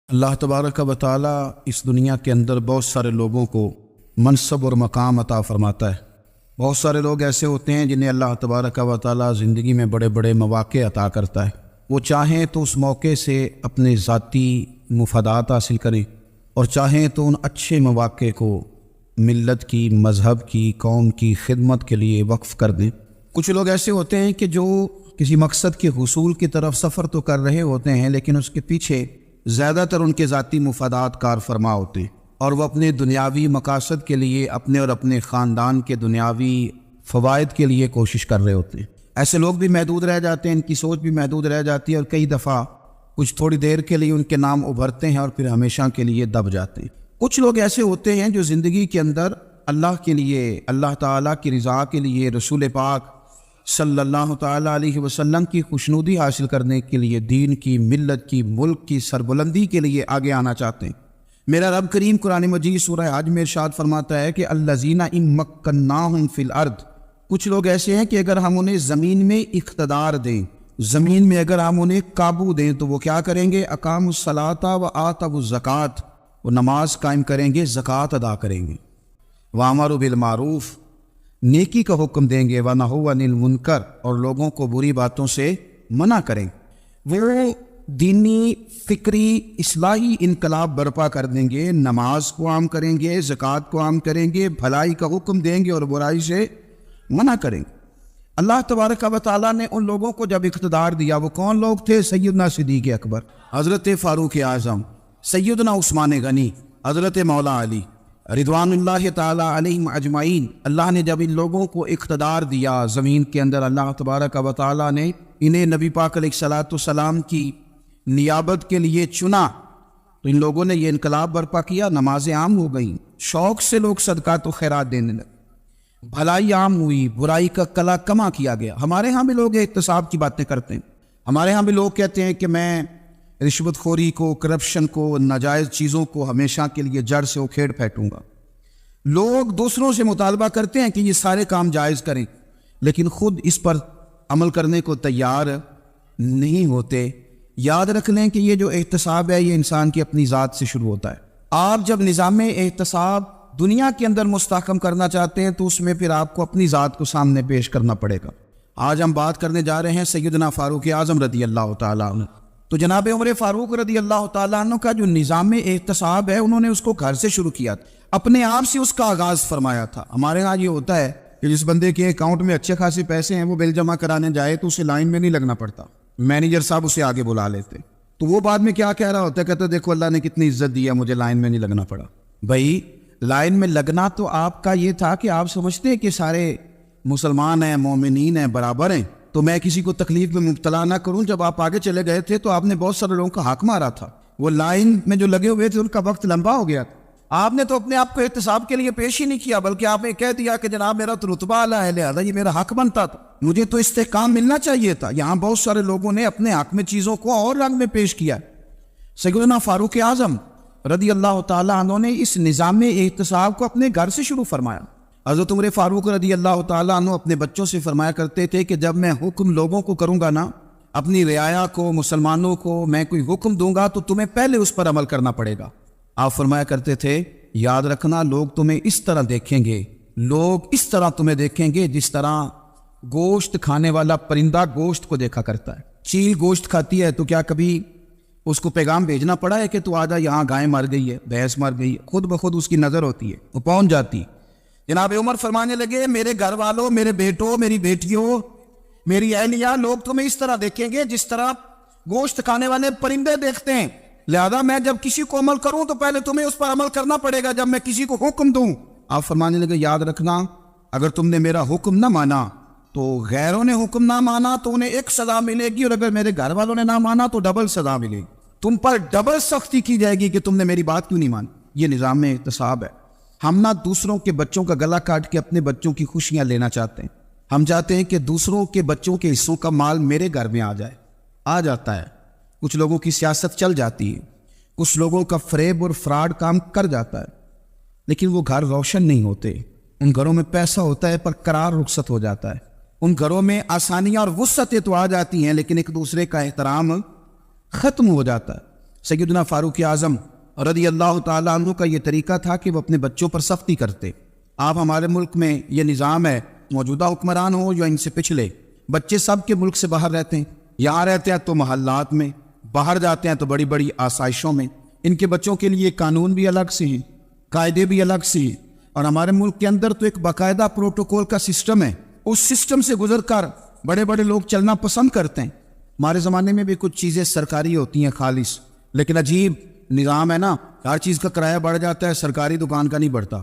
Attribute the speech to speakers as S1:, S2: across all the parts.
S1: اللہ تبارک و تعالی اس دنیا کے اندر بہت سارے لوگوں کو منصب اور مقام عطا فرماتا ہے۔ بہت سارے لوگ ایسے ہوتے ہیں جنہیں اللہ تبارک و تعالی زندگی میں بڑے بڑے مواقع عطا کرتا ہے۔ وہ چاہیں تو اس موقع سے اپنے ذاتی مفادات حاصل کریں اور چاہیں تو ان اچھے مواقع کو ملت کی، مذہب کی، قوم کی خدمت کے لیے وقف کر دیں۔ کچھ لوگ ایسے ہوتے ہیں کہ جو کسی مقصد کے حصول کی طرف سفر تو کر رہے ہوتے ہیں، لیکن اس کے پیچھے زیادہ تر ان کے ذاتی مفادات کار فرما ہوتے ہیں اور وہ اپنے دنیاوی مقاصد کے لیے، اپنے اور اپنے خاندان کے دنیاوی فوائد کے لیے کوشش کر رہے ہوتے ہیں۔ ایسے لوگ بھی محدود رہ جاتے ہیں، ان کی سوچ بھی محدود رہ جاتی ہے اور کئی دفعہ کچھ تھوڑی دیر کے لیے ان کے نام ابھرتے ہیں اور پھر ہمیشہ کے لیے دب جاتے ہیں۔ کچھ لوگ ایسے ہوتے ہیں جو زندگی کے اندر اللہ کے لیے، اللہ تعالیٰ کی رضا کے لیے، رسول پاک صلی اللہ تعالیٰ علیہ وسلم کی خوشنودی حاصل کرنے کے لیے، دین کی، ملت کی، ملک کی سربلندی کے لیے آگے آنا چاہتے ہیں۔ میرا رب کریم قرآن مجید سورہ حج میں ارشاد فرماتا ہے کہ الذین ان مکناہم فی الارض، کچھ لوگ ایسے ہیں کہ اگر ہم انہیں زمین میں اقتدار دیں، زمین میں اگر ہم انہیں قابو دیں تو وہ کیا کریں گے؟ اقاموا الصلاۃ و آتوا الزکوٰۃ، وہ نماز قائم کریں گے، زکوٰۃ ادا کریں گے، وامروا بالمعروف، نیکی کا حکم دیں گے، ونہوا عن المنکر، اور لوگوں کو بری باتوں سے منع کریں گے۔ وہ دینی، فکری، اصلاحی انقلاب برپا کر دیں گے، نماز کو عام کریں گے، زکوٰۃ کو عام کریں گے، بھلائی کا حکم دیں گے اور برائی سے منع کریں گے۔ اللہ تبارک و تعالیٰ نے ان لوگوں کو جب اقتدار دیا، وہ کون لوگ تھے؟ سیدنا صدیق اکبر، حضرت فاروق اعظم، سیدنا عثمان غنی، حضرت مولا علی رضوان اللہ تعالی علیہم اجمعین۔ اللہ نے جب ان لوگوں کو اقتدار دیا زمین کے اندر، اللہ تبارک و تعالی نے انہیں نبی پاک علیہ الصلاۃ والسلام کی نیابت کے لیے چنا، تو ان لوگوں نے یہ انقلاب برپا کیا، نمازیں عام ہو گئیں، شوق سے لوگ صدقات و خیرات دینے لگے، بھلائی عام ہوئی، برائی کا کلا کما کیا گیا۔ ہمارے ہاں بھی لوگ احتساب کی باتیں کرتے ہیں، ہمارے ہاں بھی لوگ کہتے ہیں کہ میں رشوت خوری کو، کرپشن کو، ناجائز چیزوں کو ہمیشہ کے لیے جڑ سے اکھیڑ پھینکوں گا۔ لوگ دوسروں سے مطالبہ کرتے ہیں کہ یہ سارے کام جائز کریں، لیکن خود اس پر عمل کرنے کو تیار نہیں ہوتے۔ یاد رکھ لیں کہ یہ جو احتساب ہے یہ انسان کی اپنی ذات سے شروع ہوتا ہے۔ آپ جب نظام احتساب دنیا کے اندر مستحکم کرنا چاہتے ہیں تو اس میں پھر آپ کو اپنی ذات کو سامنے پیش کرنا پڑے گا۔ آج ہم بات کرنے جا رہے ہیں سیدنا فاروق اعظم رضی اللہ تعالیٰ عنہ۔ تو جناب عمر فاروق رضی اللہ تعالیٰ عنہ کا جو نظام احتساب ہے، انہوں نے اس کو گھر سے شروع کیا تھا، اپنے آپ سے اس کا آغاز فرمایا تھا۔ ہمارے ہاں یہ ہوتا ہے کہ جس بندے کے اکاؤنٹ میں اچھے خاصے پیسے ہیں، وہ بل جمع کرانے جائے تو اسے لائن میں نہیں لگنا پڑتا، مینیجر صاحب اسے آگے بلا لیتے، تو وہ بعد میں کیا کہہ رہا ہوتا ہے؟ کہتا دیکھو اللہ نے کتنی عزت دی ہے، مجھے لائن میں نہیں لگنا پڑا۔ بھائی لائن میں لگنا تو آپ کا یہ تھا کہ آپ سمجھتے ہیں کہ سارے مسلمان ہیں، مومنین ہیں، برابر ہیں، تو میں کسی کو تکلیف میں مبتلا نہ کروں۔ جب آپ آگے چلے گئے تھے تو آپ نے بہت سارے لوگوں کا حق مارا تھا، وہ لائن میں جو لگے ہوئے تھے ان کا وقت لمبا ہو گیا تھا، آپ نے تو اپنے آپ کو احتساب کے لیے پیش ہی نہیں کیا، بلکہ آپ نے کہہ دیا کہ جناب میرا تو رتبہ اعلیٰ ہے، لہٰذا یہ میرا حق بنتا تھا، مجھے تو استحکام ملنا چاہیے تھا۔ یہاں بہت سارے لوگوں نے اپنے حق میں چیزوں کو اور رنگ میں پیش کیا۔ سیدنا فاروق اعظم رضی اللہ تعالیٰ عنہ نے اس نظام احتساب کو اپنے گھر سے شروع فرمایا۔ حضرت عمر فاروق رضی اللہ تعالیٰ عنہ اپنے بچوں سے فرمایا کرتے تھے کہ جب میں حکم لوگوں کو کروں گا نا، اپنی رعایا کو، مسلمانوں کو میں کوئی حکم دوں گا تو تمہیں پہلے اس پر عمل کرنا پڑے گا۔ آپ فرمایا کرتے تھے یاد رکھنا لوگ تمہیں اس طرح دیکھیں گے، لوگ اس طرح تمہیں دیکھیں گے جس طرح گوشت کھانے والا پرندہ گوشت کو دیکھا کرتا ہے۔ چیل گوشت کھاتی ہے تو کیا کبھی اس کو پیغام بھیجنا پڑا ہے کہ تو آجا یہاں گائے مر گئی ہے، بھینس مر گئی ہے؟ خود بخود اس کی نظر ہوتی ہے، وہ پہنچ جاتی ہے۔ جناب عمر فرمانے لگے میرے گھر والوں، میرے بیٹوں، میری بیٹیوں، میری اہلیہ، لوگ تمہیں اس طرح دیکھیں گے جس طرح گوشت کھانے والے پرندے دیکھتے ہیں، لہذا میں جب کسی کو عمل کروں تو پہلے تمہیں اس پر عمل کرنا پڑے گا جب میں کسی کو حکم دوں۔ آپ فرمانے لگے یاد رکھنا اگر تم نے میرا حکم نہ مانا تو غیروں نے حکم نہ مانا تو انہیں ایک سزا ملے گی، اور اگر میرے گھر والوں نے نہ مانا تو ڈبل سزا ملے گی، تم پر ڈبل سختی کی جائے گی کہ تم نے میری بات کیوں نہیں مانی۔ یہ نظام احتساب ہے۔ ہم نہ دوسروں کے بچوں کا گلا کاٹ کے اپنے بچوں کی خوشیاں لینا چاہتے ہیں، ہم چاہتے ہیں کہ دوسروں کے بچوں کے حصوں کا مال میرے گھر میں آ جائے، آ جاتا ہے۔ کچھ لوگوں کی سیاست چل جاتی ہے، کچھ لوگوں کا فریب اور فراڈ کام کر جاتا ہے، لیکن وہ گھر روشن نہیں ہوتے۔ ان گھروں میں پیسہ ہوتا ہے پر قرار رخصت ہو جاتا ہے، ان گھروں میں آسانیاں اور وسعتیں تو آ جاتی ہیں لیکن ایک دوسرے کا احترام ختم ہو جاتا ہے۔ سیدنا فاروق اعظم رضی اللہ تعالیٰ عنہ کا یہ طریقہ تھا کہ وہ اپنے بچوں پر سختی کرتے. آپ ہمارے ملک میں یہ نظام ہے، موجودہ حکمران ہو یا ان سے پچھلے، بچے سب کے ملک سے باہر رہتے ہیں. یہاں رہتے ہیں تو محلات میں، باہر جاتے ہیں تو بڑی بڑی آسائشوں میں. ان کے بچوں کے لیے قانون بھی الگ سے ہیں، قاعدے بھی الگ سے ہیں. اور ہمارے ملک کے اندر تو ایک باقاعدہ پروٹوکول کا سسٹم ہے، اس سسٹم سے گزر کر بڑے بڑے لوگ چلنا پسند کرتے ہیں. ہمارے زمانے میں بھی کچھ چیزیں سرکاری ہوتی ہیں خالص، لیکن عجیب نظام ہے نا، ہر چیز کا کرایہ بڑھ جاتا ہے، سرکاری دکان کا نہیں بڑھتا.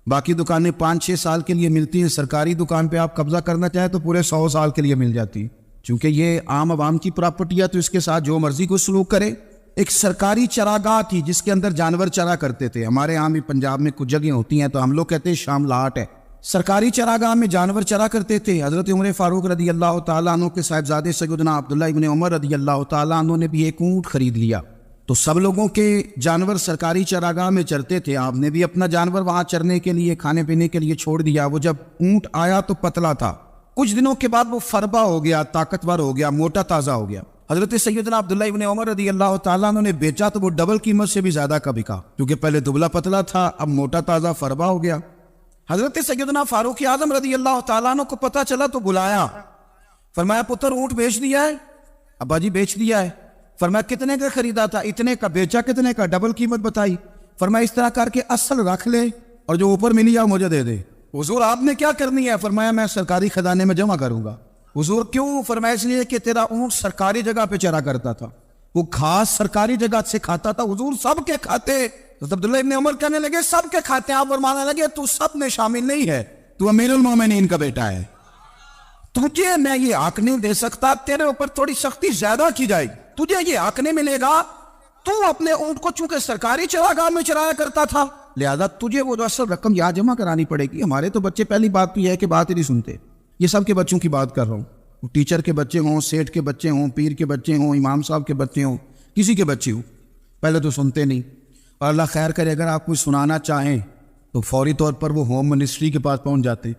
S1: باقی دکانیں 5-6 سال کے لیے ملتی ہیں، سرکاری دکان پہ آپ قبضہ کرنا چاہیں تو پورے 100 سال کے لیے مل جاتی ہے. چونکہ یہ عام عوام کی پراپرٹی ہے تو اس کے ساتھ جو مرضی کو سلوک کرے. ایک سرکاری چراگاہ تھی جس کے اندر جانور چرا کرتے تھے. ہمارے یہاں بھی پنجاب میں کچھ جگہیں ہوتی ہیں تو ہم لوگ کہتے ہیں شاملاٹ ہے. سرکاری چراگاہ میں جانور چرا کرتے تھے. حضرت عمر فاروق رضی اللہ تعالیٰ عنہ کے صاحبزادے سیدنا عبداللہ ابن عمر رضی اللہ تعالیٰ عنہ نے بھی ایک اونٹ خرید لیا. تو سب لوگوں کے جانور سرکاری چراگاہ میں چرتے تھے، آپ نے بھی اپنا جانور وہاں چرنے کے لیے، کھانے پینے کے لیے چھوڑ دیا. وہ جب اونٹ آیا تو پتلا تھا، کچھ دنوں کے بعد وہ فربا ہو گیا، طاقتور ہو گیا، موٹا تازہ ہو گیا. حضرت سیدنا عبداللہ ابن عمر رضی اللہ تعالیٰ عنہ نے بیچا تو وہ ڈبل قیمت سے بھی زیادہ کا بکا، کیونکہ پہلے دبلا پتلا تھا، اب موٹا تازہ فربا ہو گیا. حضرت سیدنا فاروق اعظم رضی اللہ تعالیٰ عنہ کو پتہ چلا تو بلایا، فرمایا پتر اونٹ بیچ دیا ہے؟ ابا جی بیچ دیا ہے. فرمایا کتنے کا خریدا تھا؟ اتنے کا. بیچا کتنے کا؟ ڈبل قیمت بتائی. فرمایا اس طرح کر کے اصل رکھ لے اور جو اوپر ملی ہے مجھے دے دے. حضور آپ نے کیا کرنی ہے؟ فرمایا میں سرکاری خزانے میں جمع کروں گا. حضور کیوں؟ فرمایا اس لیے کہ تیرا اونٹ سرکاری جگہ پہ چرا کرتا تھا، وہ گھاس سرکاری جگہ سے کھاتا تھا. حضور سب کے کھاتے. عبداللہ ابن عمر کہنے لگے سب کے کھاتے ہیں. آپ فرمانے لگے تو سب میں شامل نہیں ہے، تو امیر المومنین کا بیٹا ہے، تجھے میں یہ حق نہیں دے سکتا، تیرے اوپر تھوڑی سختی زیادہ کی جائے، تجھے یہ حق نہیں ملے گا. تو اپنے اونٹ کو چونکہ سرکاری چراگاہ میں چرایا کرتا تھا، لہذا تجھے وہ جو اصل رقم یہاں جمع کرانی پڑے گی. ہمارے تو بچے پہلی بات تو یہ ہے کہ بات ہی نہیں سنتے. یہ سب کے بچوں کی بات کر رہا ہوں، ٹیچر کے بچے ہوں، سیٹ کے بچے ہوں، پیر کے بچے ہوں، امام صاحب کے بچے ہوں، کسی کے بچے ہوں، پہلے تو سنتے نہیں. اور اللہ خیر کرے، اگر آپ کچھ سنانا چاہیں تو فوری طور پر وہ ہوم منسٹری کے پاس پہنچ جاتے،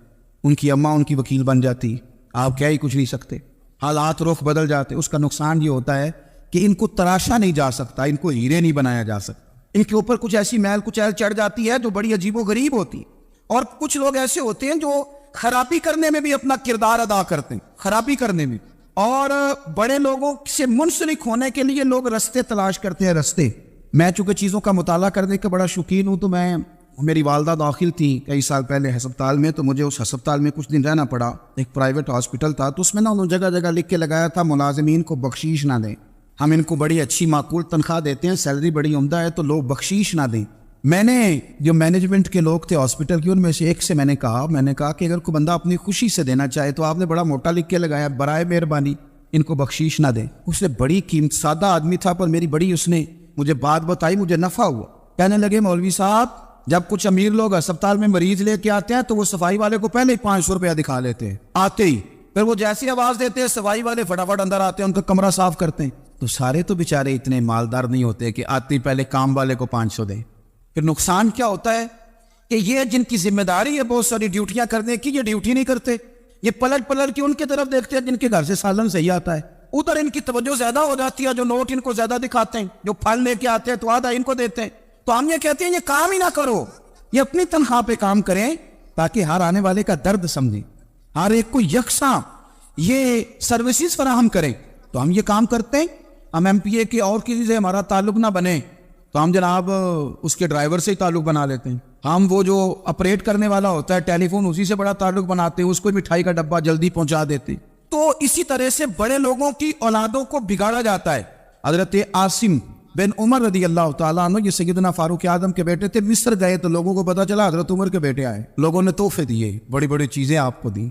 S1: ان کی اماں ان کی وکیل بن جاتی، آپ کیا ہی کچھ نہیں سکتے. حالات رخ بدل جاتے. اس کا نقصان یہ ہوتا ہے کہ ان کو تراشا نہیں جا سکتا، ان کو ہیرے نہیں بنایا جا سکتا. ان کے اوپر کچھ ایسی میل کچیل چڑھ جاتی ہے جو بڑی عجیب و غریب ہوتی ہے. اور کچھ لوگ ایسے ہوتے ہیں جو خرابی کرنے میں بھی اپنا کردار ادا کرتے ہیں، خرابی کرنے میں. اور بڑے لوگوں سے منسلک ہونے کے لیے لوگ رستے تلاش کرتے ہیں. رستے، میں چونکہ چیزوں کا مطالعہ کرنے کا بڑا شوقین ہوں، تو میری والدہ داخل تھی کئی سال پہلے ہسپتال میں، تو مجھے اس ہسپتال میں کچھ دن رہنا پڑا. ایک پرائیویٹ ہاسپٹل تھا، تو اس میں انہوں نے جگہ جگہ لکھ کے لگایا تھا ملازمین کو بخشیش نہ دیں، ہم ان کو بڑی اچھی معقول تنخواہ دیتے ہیں، سیلری بڑی عمدہ ہے، تو لوگ بخشیش نہ دیں. میں نے جو مینجمنٹ کے لوگ تھے ہاسپٹل کی، ان میں سے ایک سے میں نے کہا کہ اگر کوئی بندہ اپنی خوشی سے دینا چاہے تو آپ نے بڑا موٹا لکھ کے لگایا برائے مہربانی ان کو بخشیش نہ دیں. اس نے بڑی قیمت، سادہ آدمی تھا پر میری بڑی اس نے مجھے بات بتائی، مجھے نفع ہوا. کہنے لگے مولوی صاحب جب کچھ امیر لوگ اسپتال میں مریض لے کے آتے ہیں تو وہ صفائی والے کو پہلے ہی 500 روپیہ دکھا لیتے ہیں آتے ہی، پھر وہ جیسی آواز دیتے ہیں صفائی والے فٹافٹ اندر آتے ہیں، ان کا کمرہ صاف کرتے ہیں. تو سارے تو بیچارے اتنے مالدار نہیں ہوتے کہ آتے ہی پہلے کام والے کو 500 دیں. پھر نقصان کیا ہوتا ہے کہ یہ جن کی ذمہ داری ہے بہت ساری ڈیوٹیاں کرنے کی، یہ ڈیوٹی نہیں کرتے. یہ پلٹ پلٹ کے ان کی طرف دیکھتے ہیں جن کے گھر سے سالن صحیح آتا ہے، ادھر ان کی توجہ زیادہ ہو جاتی ہے. جو نوٹ ان کو زیادہ دکھاتے ہیں، جو پھل لے کے آتے ہیں تو آدھا ان کو دیتے ہیں. تو ہم یہ کہتے ہیں یہ کام ہی نہ کرو، یہ اپنی تنخواہ پہ کام کریں تاکہ ہر آنے والے کا درد سمجھیں، ہر ایک کو یکساں یہ سروسز فراہم کریں. تو ہم یہ کام کرتے ہیں. ہم ایم پی اے کے اور کسی سے ہمارا تعلق نہ بنے تو ہم جناب اس کے ڈرائیور سے ہی تعلق بنا لیتے ہیں. ہم وہ جو آپریٹ کرنے والا ہوتا ہے ٹیلی فون، اسی سے بڑا تعلق بناتے ہیں، اس کو مٹھائی کا ڈبہ جلدی پہنچا دیتے. تو اسی طرح سے بڑے لوگوں کی اولادوں کو بگاڑا جاتا ہے. حضرت عاصم بن عمر رضی اللہ تعالیٰ عنہ، یہ سیدنا فاروق اعظم کے بیٹے تھے، مصر گئے تو لوگوں کو پتا چلا حضرت عمر کے بیٹے آئے. لوگوں نے تحفے دیے، بڑی بڑی چیزیں آپ کو دی،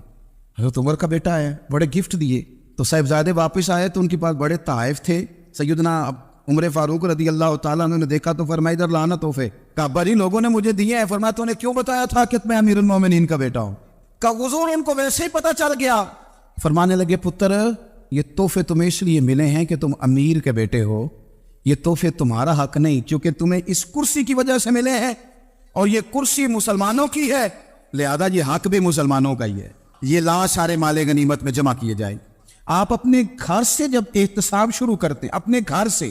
S1: حضرت عمر کا بیٹا ہے، بڑے گفٹ دیے. تو صاحبزادے واپس آئے تو ان کے پاس بڑے تحائف تھے. سیدنا عمر فاروق رضی اللہ تعالیٰ عنہ نے دیکھا تو فرمایا ادھر لانا تحفے. کہا ابا جی لوگوں نے مجھے دیے ہیں. فرمایا تو نے کیوں بتایا تھا کہ میں امیر المومنین کا بیٹا ہوں؟ کہا حضور ان کو ویسے ہی پتا چل گیا. فرمانے لگے پتر یہ تحفے تمہیں اس لیے ملے ہیں کہ تم امیر کے بیٹے ہو، یہ تحفے تمہارا حق نہیں، چونکہ تمہیں اس کرسی کی وجہ سے ملے ہیں اور یہ کرسی مسلمانوں کی ہے، لہذا یہ حق بھی مسلمانوں کا ہی ہے. یہ لا سارے مال غنیمت میں جمع کیے جائیں. آپ اپنے گھر سے جب احتساب شروع کرتے ہیں، اپنے گھر سے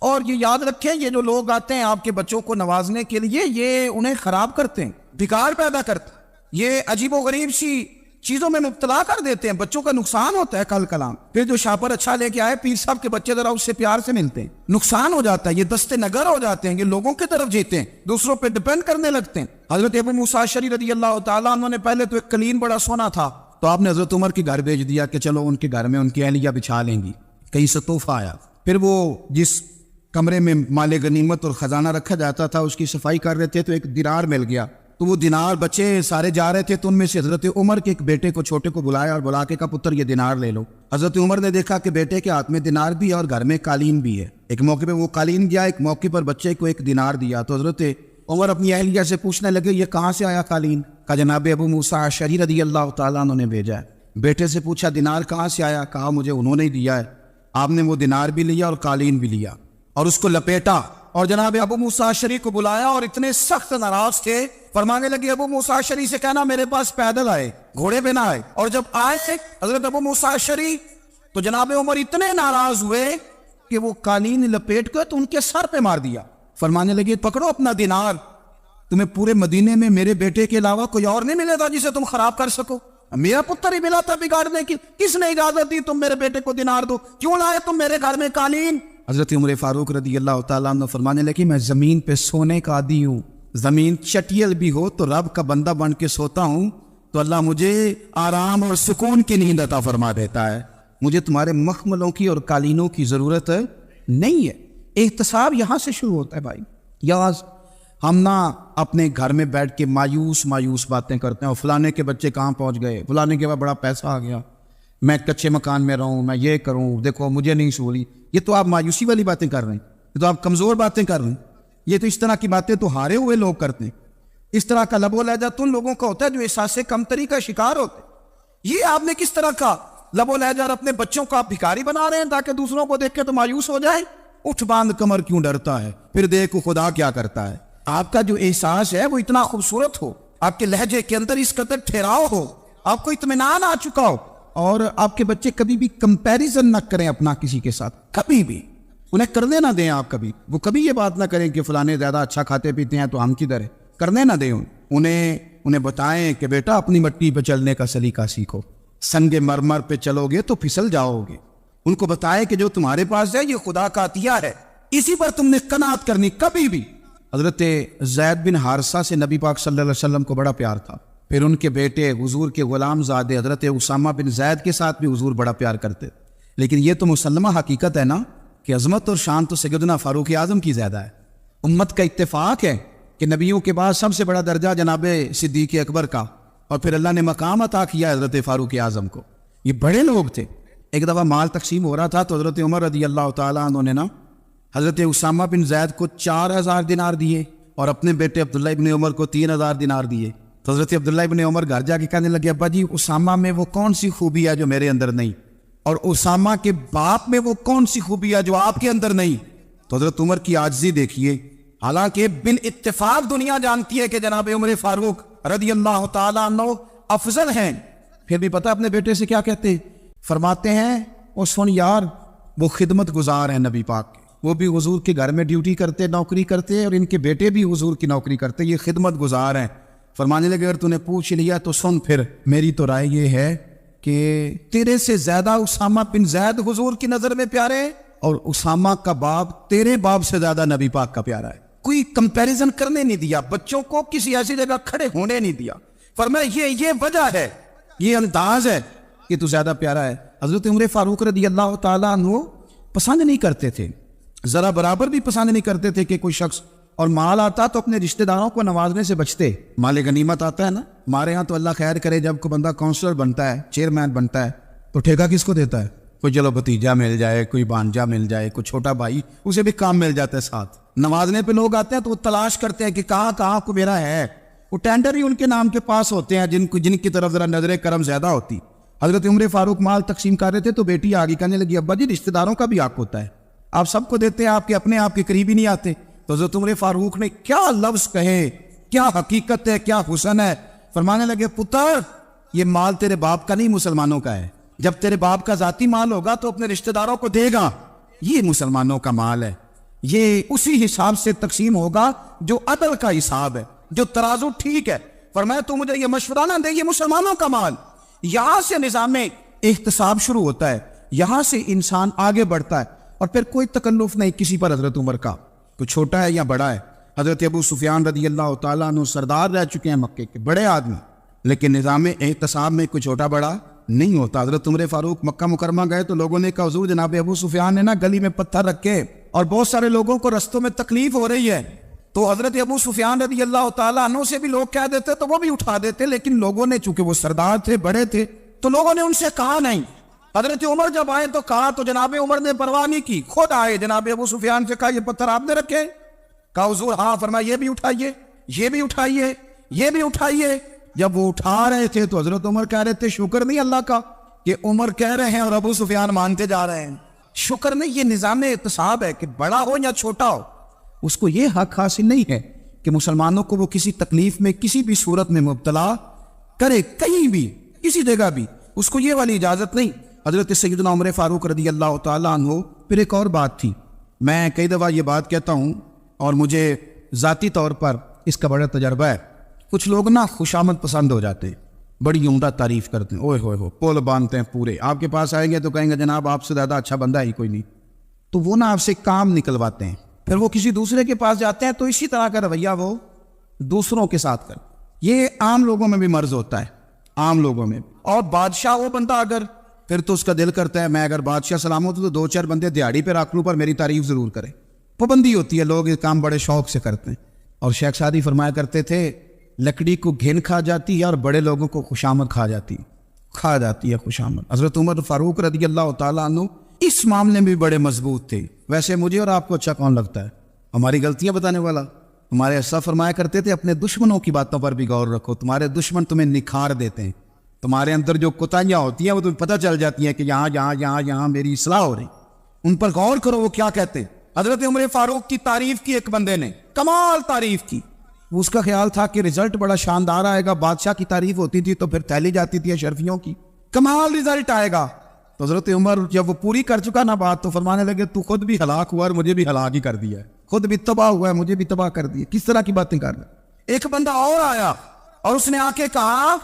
S1: اور یہ یاد رکھیں یہ جو لوگ آتے ہیں آپ کے بچوں کو نوازنے کے لیے یہ انہیں خراب کرتے ہیں، بگاڑ پیدا کرتے ہیں، یہ عجیب و غریب سی چیزوں میں مبتلا کر دیتے ہیں، بچوں کا نقصان ہوتا ہے کل کلام۔ پھر جو شاپر اچھا لے کے آئے پیر صاحب کے بچے ذرا اس سے پیار سے ملتے ہیں، نقصان ہو جاتا ہے، یہ دستے نگر ہو جاتے ہیں، یہ لوگوں کی طرف جیتے ہیں، دوسروں پہ ڈیپینڈ کرنے لگتے ہیں۔ حضرت ابو موسیٰ اشعری رضی اللہ تعالیٰ عنہ نے پہلے تو ایک قلین بڑا سونا تھا تو آپ نے حضرت عمر کے گھر بھیج دیا کہ چلو ان کے گھر میں ان کی اہلیہ بچھا لیں گی، کہیں سے تحفہ آیا۔ پھر وہ جس کمرے میں مال غنیمت اور خزانہ رکھا جاتا تھا اس کی صفائی کر رہے تھے تو ایک دینار مل گیا، تو وہ دینار بچے سارے جا رہے تھے تو ان میں سے حضرت عمر کے ایک بیٹے کو چھوٹے کو بلایا اور بلا کے کہا پتر یہ دینار لے لو۔ حضرت عمر نے دیکھا کہ بیٹے کے ہاتھ میں دینار بھی ہے اور گھر میں قالین بھی ہے، ایک موقع پہ وہ قالین گیا، ایک موقع پر بچے کو ایک دینار دیا، تو حضرت عمر اپنی اہلیہ سے پوچھنے لگے یہ کہاں سے آیا قالین؟ کہا جناب ابو موسیٰ اشعری رضی اللہ تعالیٰ عنہ نے بھیجا ہے۔ بیٹے سے پوچھا دینار کہاں سے آیا؟ کہا مجھے انہوں نے دیا ہے۔ آپ نے وہ دینار بھی لیا اور قالین بھی لیا اور اس کو لپیٹا اور جناب ابو موسیٰ اشعری کو بلایا اور اتنے سخت ناراض تھے، فرمانے لگے ابو موسیٰ اشعری سے کہنا میرے پاس پیدل آئے، گھوڑے پہ نہ آئے۔ اور جب آئے حضرت ابو موسیٰ اشعری تو جناب عمر اتنے ناراض ہوئے کہ وہ قالین لپیٹ کر تو ان کے سر پہ مار دیا، فرمانے لگے پکڑو اپنا دینار، تمہیں پورے مدینے میں میرے بیٹے کے علاوہ کوئی اور نہیں ملے تھا جسے تم خراب کر سکو، میرا پتر ہی ملا تھا بگاڑنے کی، کس نے اجازت دی تم میرے بیٹے کو دینار دو، کیوں لائے تم میرے گھر میں قالین؟ حضرت عمر فاروق رضی اللہ تعالیٰ عنہ فرمانے لگے میں زمین پہ سونے کا عادی ہوں، زمین چٹیل بھی ہو تو رب کا بندہ بن کے سوتا ہوں تو اللہ مجھے آرام اور سکون کی نیند عطا فرما دیتا ہے، مجھے تمہارے مخملوں کی اور قالینوں کی ضرورت نہیں ہے۔ احتساب یہاں سے شروع ہوتا ہے بھائی، یہاں ہم نہ اپنے گھر میں بیٹھ کے مایوس باتیں کرتے ہیں اور فلانے کے بچے کہاں پہنچ گئے، فلانے کے بعد بڑا پیسہ آ گیا، میں کچے مکان میں رہوں، میں یہ کروں، دیکھو مجھے نہیں سہولی۔ یہ تو آپ مایوسی والی باتیں کر رہے ہیں، یہ تو آپ کمزور باتیں کر رہے ہیں، یہ تو اس طرح کی باتیں تو ہارے ہوئے لوگ کرتے ہیں۔ اس طرح کا لب و لہجہ تو ان لوگوں کا ہوتا ہے جو احساس کمتری کا شکار ہوتے ہیں۔ یہ آپ نے کس طرح کا لب و لہجہ اور اپنے بچوں کو آپ بھکاری بنا رہے ہیں تاکہ دوسروں کو دیکھ کے تو مایوس ہو جائے؟ اٹھ باندھ کمر کیوں ڈرتا ہے، پھر دیکھو خدا کیا کرتا ہے۔ آپ کا جو احساس ہے وہ اتنا خوبصورت ہو، آپ کے لہجے کے اندر اس قدر ٹھہراؤ ہو، آپ کو اطمینان آ چکا ہو، اور آپ کے بچے کبھی بھی کمپیریزن نہ کریں اپنا کسی کے ساتھ، کبھی بھی انہیں کرنے نہ دیں آپ، وہ کبھی یہ بات نہ کریں کہ فلانے زیادہ اچھا کھاتے پیتے ہیں تو ہم کدھر ہیں، کرنے نہ دیں انہیں بتائیں کہ بیٹا اپنی مٹی پہ چلنے کا سلیقہ سیکھو، سنگ مرمر پہ چلو گے تو پھسل جاؤ گے، ان کو بتائیں کہ جو تمہارے پاس ہے یہ خدا کا عطیہ ہے، اسی پر تم نے قناعت کرنی کبھی بھی۔ حضرت زید بن حارثہ سے نبی پاک صلی اللہ علیہ وسلم کو بڑا پیار تھا، پھر ان کے بیٹے حضور کے غلام زادے حضرت اسامہ بن زید کے ساتھ بھی حضور بڑا پیار کرتے، لیکن یہ تو مسلمہ حقیقت ہے نا کہ عظمت اور شان تو سیدنا فاروق اعظم کی زیادہ ہے۔ امت کا اتفاق ہے کہ نبیوں کے بعد سب سے بڑا درجہ جناب صدیق اکبر کا، اور پھر اللہ نے مقام عطا کیا حضرت فاروق اعظم کو، یہ بڑے لوگ تھے۔ ایک دفعہ مال تقسیم ہو رہا تھا تو حضرت عمر رضی اللہ تعالیٰ عنہ نے نا حضرت اسامہ بن زید کو 4000 دینار دیے اور اپنے بیٹے عبداللہ ابن عمر کو 3000 دینار دیے، تو حضرت عبداللہ ابن عمر گھر جا کے کہنے لگے ابا جی اسامہ میں وہ کون سی خوبی ہے جو میرے اندر نہیں، اور اسامہ کے باپ میں وہ کون سی خوبی ہے جو آپ کے اندر نہیں؟ تو حضرت عمر کی عاجزی دیکھیے، حالانکہ بالاتفاق دنیا جانتی ہے کہ جناب عمر فاروق رضی اللہ تعالیٰ عنہ افضل ہیں، پھر بھی پتہ اپنے بیٹے سے کیا کہتے ہیں؟ فرماتے ہیں وہ سن یار وہ خدمت گزار ہیں نبی پاک کے، وہ بھی حضور کے گھر میں ڈیوٹی کرتے، نوکری کرتے، اور ان کے بیٹے بھی حضور کی نوکری کرتے، یہ خدمت گزار ہیں۔ فرمانے لگے اگر تو نے پوچھ لیا تو سن، پھر میری تو رائے یہ ہے کہ تیرے سے زیادہ اسامہ بن زید حضور کی نظر میں پیارے، اور اسامہ کا باپ تیرے باپ سے زیادہ نبی پاک کا پیارا ہے۔ کوئی کمپیریزن کرنے نہیں دیا، بچوں کو کسی ایسی جگہ کھڑے ہونے نہیں دیا، فرمایا یہ وجہ ہے، یہ انداز ہے کہ تو زیادہ پیارا ہے۔ حضرت عمر فاروق رضی اللہ تعالیٰ عنہ پسند نہیں کرتے تھے، ذرا برابر بھی پسند نہیں کرتے تھے کہ کوئی شخص اور مال آتا تو اپنے رشتہ داروں کو نوازنے سے بچتے۔ مال غنیمت آتا ہے نا، ہمارے ہاں تو اللہ خیر کرے جب کوئی بندہ کونسلر بنتا ہے، چیئرمین بنتا ہے، تو ٹھیکہ کس کو دیتا ہے؟ کوئی چلو بھتیجا مل جائے، کوئی بانجا مل جائے، کوئی چھوٹا بھائی، اسے بھی کام مل جاتا ہے ساتھ۔ نوازنے پہ لوگ آتے ہیں تو وہ تلاش کرتے ہیں کہ کہاں کو میرا ہے، وہ ٹینڈر ہی ان کے نام کے پاس ہوتے ہیں جن کی طرف ذرا نظر کرم زیادہ ہوتی۔ حضرت عمر فاروق مال تقسیم کر رہے تھے تو بیٹی آگے کہنے لگی ابا جی رشتہ داروں کا بھی حق ہوتا ہے، آپ سب کو دیتے ہیں، آپ کے اپنے آپ کے قریب ہی نہیں آتے۔ تو حضرت عمر فاروق نے کیا لفظ کہے، کیا حقیقت ہے، کیا حسن ہے، فرمانے لگے پتر یہ مال تیرے باپ کا نہیں مسلمانوں کا ہے، جب تیرے باپ کا ذاتی مال ہوگا تو اپنے رشتہ داروں کو دے گا، یہ مسلمانوں کا مال ہے۔ یہ اسی حساب سے تقسیم ہوگا جو عدل کا حساب ہے، جو ترازو ٹھیک ہے۔ فرمایا تو مجھے یہ مشورہ نہ دے، یہ مسلمانوں کا مال۔ یہاں سے نظام احتساب شروع ہوتا ہے، یہاں سے انسان آگے بڑھتا ہے، اور پھر کوئی تکلف نہیں کسی پر حضرت عمر کا، کوئی چھوٹا ہے یا بڑا ہے۔ حضرت ابو سفیان رضی اللہ تعالیٰ عنہ سردار رہ چکے ہیں مکے کے، بڑے آدمی، لیکن نظام احتساب میں کوئی چھوٹا بڑا نہیں ہوتا۔ حضرت عمر فاروق مکہ مکرمہ گئے تو لوگوں نے کہا حضور جناب ابو سفیان نے نا گلی میں پتھر رکھے اور بہت سارے لوگوں کو رستوں میں تکلیف ہو رہی ہے، تو حضرت ابو سفیان رضی اللہ تعالیٰ عنہ سے بھی لوگ کہہ دیتے تو وہ بھی اٹھا دیتے، لیکن لوگوں نے چونکہ وہ سردار تھے، بڑے تھے، تو لوگوں نے ان سے کہا نہیں۔ حضرت عمر جب آئے تو کہا، تو جناب عمر نے پرواہ نہیں کی، خود آئے جناب ابو سفیان سے کہا یہ پتھر آپ نے رکھے؟ کہا حضور ہاں۔ فرمایا یہ بھی اٹھائیے، یہ بھی اٹھائیے، یہ بھی اٹھائیے۔ جب وہ اٹھا رہے تھے تو حضرت عمر کہہ رہے تھے شکر نہیں اللہ کا کہ عمر کہہ رہے ہیں اور ابو سفیان مانتے جا رہے ہیں۔ شکر نہیں، یہ نظام احتساب ہے کہ بڑا ہو یا چھوٹا ہو، اس کو یہ حق حاصل نہیں ہے کہ مسلمانوں کو وہ کسی تکلیف میں کسی بھی صورت میں مبتلا کرے، کہیں بھی کسی جگہ بھی، اس کو یہ والی اجازت نہیں۔ حضرت سیدنا عمر فاروق رضی اللہ تعالیٰ عنہ۔ پھر ایک اور بات تھی، میں کئی دفعہ یہ بات کہتا ہوں اور مجھے ذاتی طور پر اس کا بڑا تجربہ ہے، کچھ لوگ نا خوشامد پسند ہو جاتے ہیں، بڑی عمدہ تعریف کرتے ہیں، اوئے ہوئے ہو پول باندھتے ہیں پورے، آپ کے پاس آئیں گے تو کہیں گے جناب آپ سے زیادہ اچھا بندہ ہی کوئی نہیں، تو وہ نا آپ سے کام نکلواتے ہیں، پھر وہ کسی دوسرے کے پاس جاتے ہیں تو اسی طرح کا رویہ وہ دوسروں کے ساتھ کر۔ یہ عام لوگوں میں بھی مرض ہوتا ہے، عام لوگوں میں۔ اور بادشاہ وہ بندہ اگر، پھر تو اس کا دل کرتا ہے میں اگر بادشاہ سلامت ہوں تو دو چار بندے دیہڑی پہ رکھ لوں پر میری تعریف ضرور کریں، پابندی ہوتی ہے، لوگ یہ کام بڑے شوق سے کرتے ہیں۔ اور شیخ سعدی فرمایا کرتے تھے لکڑی کو گھن کھا جاتی ہے اور بڑے لوگوں کو خوشامد کھا جاتی ہے خوشامد۔ حضرت عمر فاروق رضی اللہ تعالیٰ عنہ اس معاملے میں بھی بڑے مضبوط تھے۔ ویسے مجھے اور آپ کو اچھا کون لگتا ہے؟ ہماری غلطیاں بتانے والا؟ ہمارے اسلاف فرمایا کرتے تھے اپنے دشمنوں کی باتوں پر بھی غور رکھو، تمہارے دشمن تمہیں نکھار دیتے ہیں، تمہارے اندر جو کوتاہیاں ہوتی ہیں وہ تمہیں پتہ چل جاتی ہیں کہ یہاں میری اصلاح ہو رہی، ان پر غور کرو وہ کیا کہتے ہیں۔ حضرت عمر فاروق کی تعریف کی ایک بندے نے، کمال تعریف کی، اس کا خیال تھا کہ رزلٹ بڑا شاندار آئے گا، بادشاہ کی تعریف ہوتی تھی تو پھر تھیلی جاتی تھی اشرفیوں کی، کمال رزلٹ آئے گا۔ تو حضرت عمر جب وہ پوری کر چکا نا بات تو فرمانے لگے تو خود بھی ہلاک ہوا اور مجھے بھی ہلاک ہی کر دیا ہے، خود بھی تباہ ہوا ہے مجھے بھی تباہ کر دیا، کس طرح کی باتیں کر رہے ہیں۔ ایک بندہ اور آیا اور اس نے آ کے کہا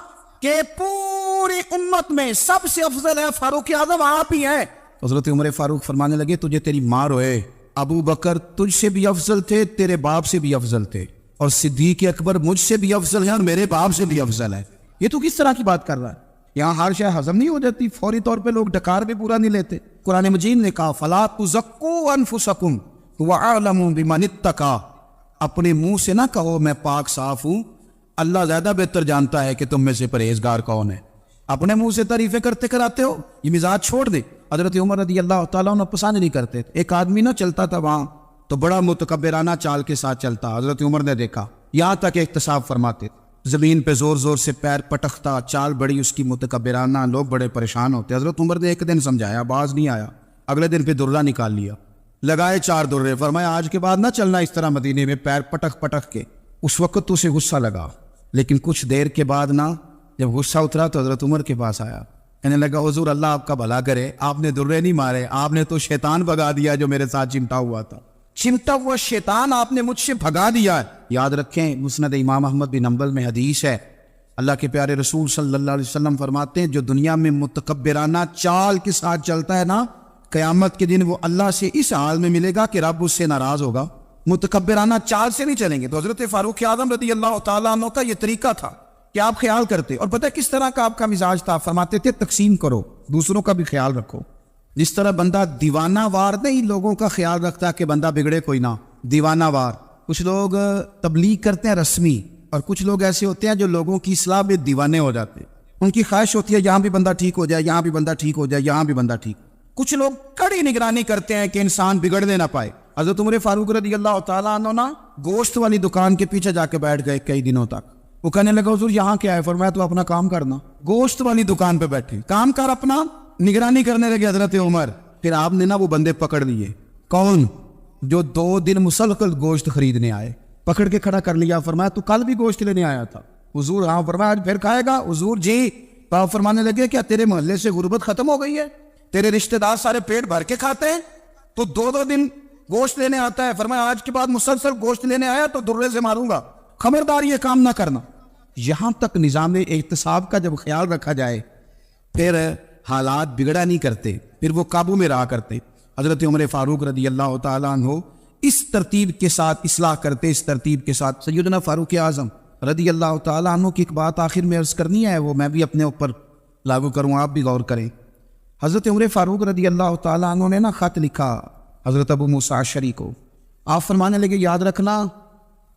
S1: کہ پوری امت میں سب سے افضل ہے فاروق اعظم آپ ہی ہیں۔ حضرت عمر فاروق فرمانے لگے تجھے تیری ماں روئے، ابو بکر تجھ سے بھی افضل تھے، تیرے باپ سے بھی افضل تھے، اور صدیق اکبر مجھ سے بھی افضل ہے اور میرے باپ سے بھی افضل ہے، یہ تو کس طرح کی بات کر رہا ہے؟ یہاں ہر شے ہضم نہیں ہو جاتی، فوری طور پہ لوگ ڈکار بھی پورا نہیں لیتے۔ قرآن مجید نے کہا فَلَا تُزَكُّوا أَنفُسَكُمْ هُوَ أَعْلَمُ بِمَنِ اتَّقَىٰ، اپنے منہ سے نہ کہو میں پاک صاف ہوں، اللہ زیادہ بہتر جانتا ہے کہ تم میں سے پرہیزگار کون ہے۔ اپنے منہ سے تعریفیں کرتے کراتے ہو، یہ مزاج چھوڑ دے۔ حضرت عمر رضی اللہ تعالیٰ عنہ پسند نہیں کرتے تھے۔ ایک آدمی نہ چلتا تھا وہاں تو بڑا متکبرانہ چال کے ساتھ چلتا، حضرت عمر نے دیکھا، یہاں تک احتساب فرماتے، زمین پہ زور زور سے پیر پٹکتا، چال بڑی اس کی متکبرانہ، لوگ بڑے پریشان ہوتے۔ حضرت عمر نے ایک دن سمجھایا، باز نہیں آیا، اگلے دن پہ درہ نکال لیا، لگائے 4 درے، فرمایا آج کے بعد نہ چلنا اس طرح مدینے میں پیر پٹک پٹک کے۔ اس وقت تو اسے غصہ لگا، لیکن کچھ دیر کے بعد نا جب غصہ اترا تو حضرت عمر کے پاس آیا، کہنے لگا حضور اللہ آپ کا بھلا کرے، آپ نے درے نہیں مارے، آپ نے تو شیطان بھگا دیا جو میرے ساتھ چمٹا ہوا تھا، چمٹا ہوا شیطان آپ نے مجھ سے بھگا دیا ہے۔ یاد رکھیں مسند امام احمد بن حنبل میں حدیث ہے، اللہ کے پیارے رسول صلی اللہ علیہ وسلم فرماتے ہیں جو دنیا میں متکبرانہ چال کے ساتھ چلتا ہے نا، قیامت کے دن وہ اللہ سے اس حال میں ملے گا کہ رب اس سے ناراض ہوگا، متکبرانہ چال سے نہیں چلیں گے۔ تو حضرت فاروق اعظم رضی اللہ تعالیٰ عنہ کا یہ طریقہ تھا کہ آپ خیال کرتے، اور پتہ کس طرح کا آپ کا مزاج تھا، فرماتے تھے تقسیم کرو، دوسروں کا بھی خیال رکھو۔ جس طرح بندہ دیوانہ وار نہیں لوگوں کا خیال رکھتا کہ بندہ بگڑے کوئی نہ، دیوانہ وار، کچھ لوگ تبلیغ کرتے ہیں رسمی، اور کچھ لوگ ایسے ہوتے ہیں جو لوگوں کی اصلاح میں دیوانے ہو جاتے ہیں، ان کی خواہش ہوتی ہے یہاں بھی بندہ ٹھیک ہو جائے، یہاں بھی بندہ ٹھیک ہو جائے، یہاں بھی بندہ ٹھیک۔ کچھ لوگ کڑی نگرانی کرتے ہیں کہ انسان بگڑنے نہ پائے۔ حضرت عمر فاروق رضی اللہ تعالیٰ عنہ نا گوشت والی دکان کے پیچھے جا کے بیٹھ گئے کئی دنوں تک۔ وہ کہنے لگا حضور یہاں کیا ہے؟ فرمایا تو اپنا کام کرنا، گوشت والی دکان پہ بیٹھے کام کر اپنا، نگرانی کرنے لگے حضرت عمر۔ پھر آپ نے نا وہ بندے پکڑ لیے، کون؟ جو 2 دن مسلسل گوشت خریدنے آئے، پکڑ کے کھڑا کر لیا، فرمایا تو کل بھی گوشت لینے آیا تھا؟ حضور ہاں۔ فرمایا آج پھر کھائے گا؟ حضور جی۔ آپ فرمانے لگے کیا تیرے محلے سے غربت ختم ہو گئی ہے؟ تیرے رشتہ دار سارے پیٹ بھر کے کھاتے ہیں، تو 2 دن گوشت لینے آتا ہے، فرمایا آج کے بعد مسلسل گوشت لینے آیا تو درے سے ماروں گا، خبردار یہ کام نہ کرنا۔ یہاں تک نظام احتساب کا جب خیال رکھا جائے پھر حالات بگڑا نہیں کرتے، پھر وہ قابو میں رہا کرتے۔ حضرت عمر فاروق رضی اللہ تعالیٰ عنہ اس ترتیب کے ساتھ اصلاح کرتے، اس ترتیب کے ساتھ۔ سیدنا فاروق اعظم رضی اللہ تعالیٰ عنہ کی ایک بات آخر میں عرض کرنی ہے، وہ میں بھی اپنے اوپر لاگو کروں، آپ بھی غور کریں۔ حضرت عمر فاروق رضی اللہ تعالیٰ عنہ نے خط لکھا حضرت ابو موسیٰ اشعری کو۔ آپ فرمانے لگے یاد رکھنا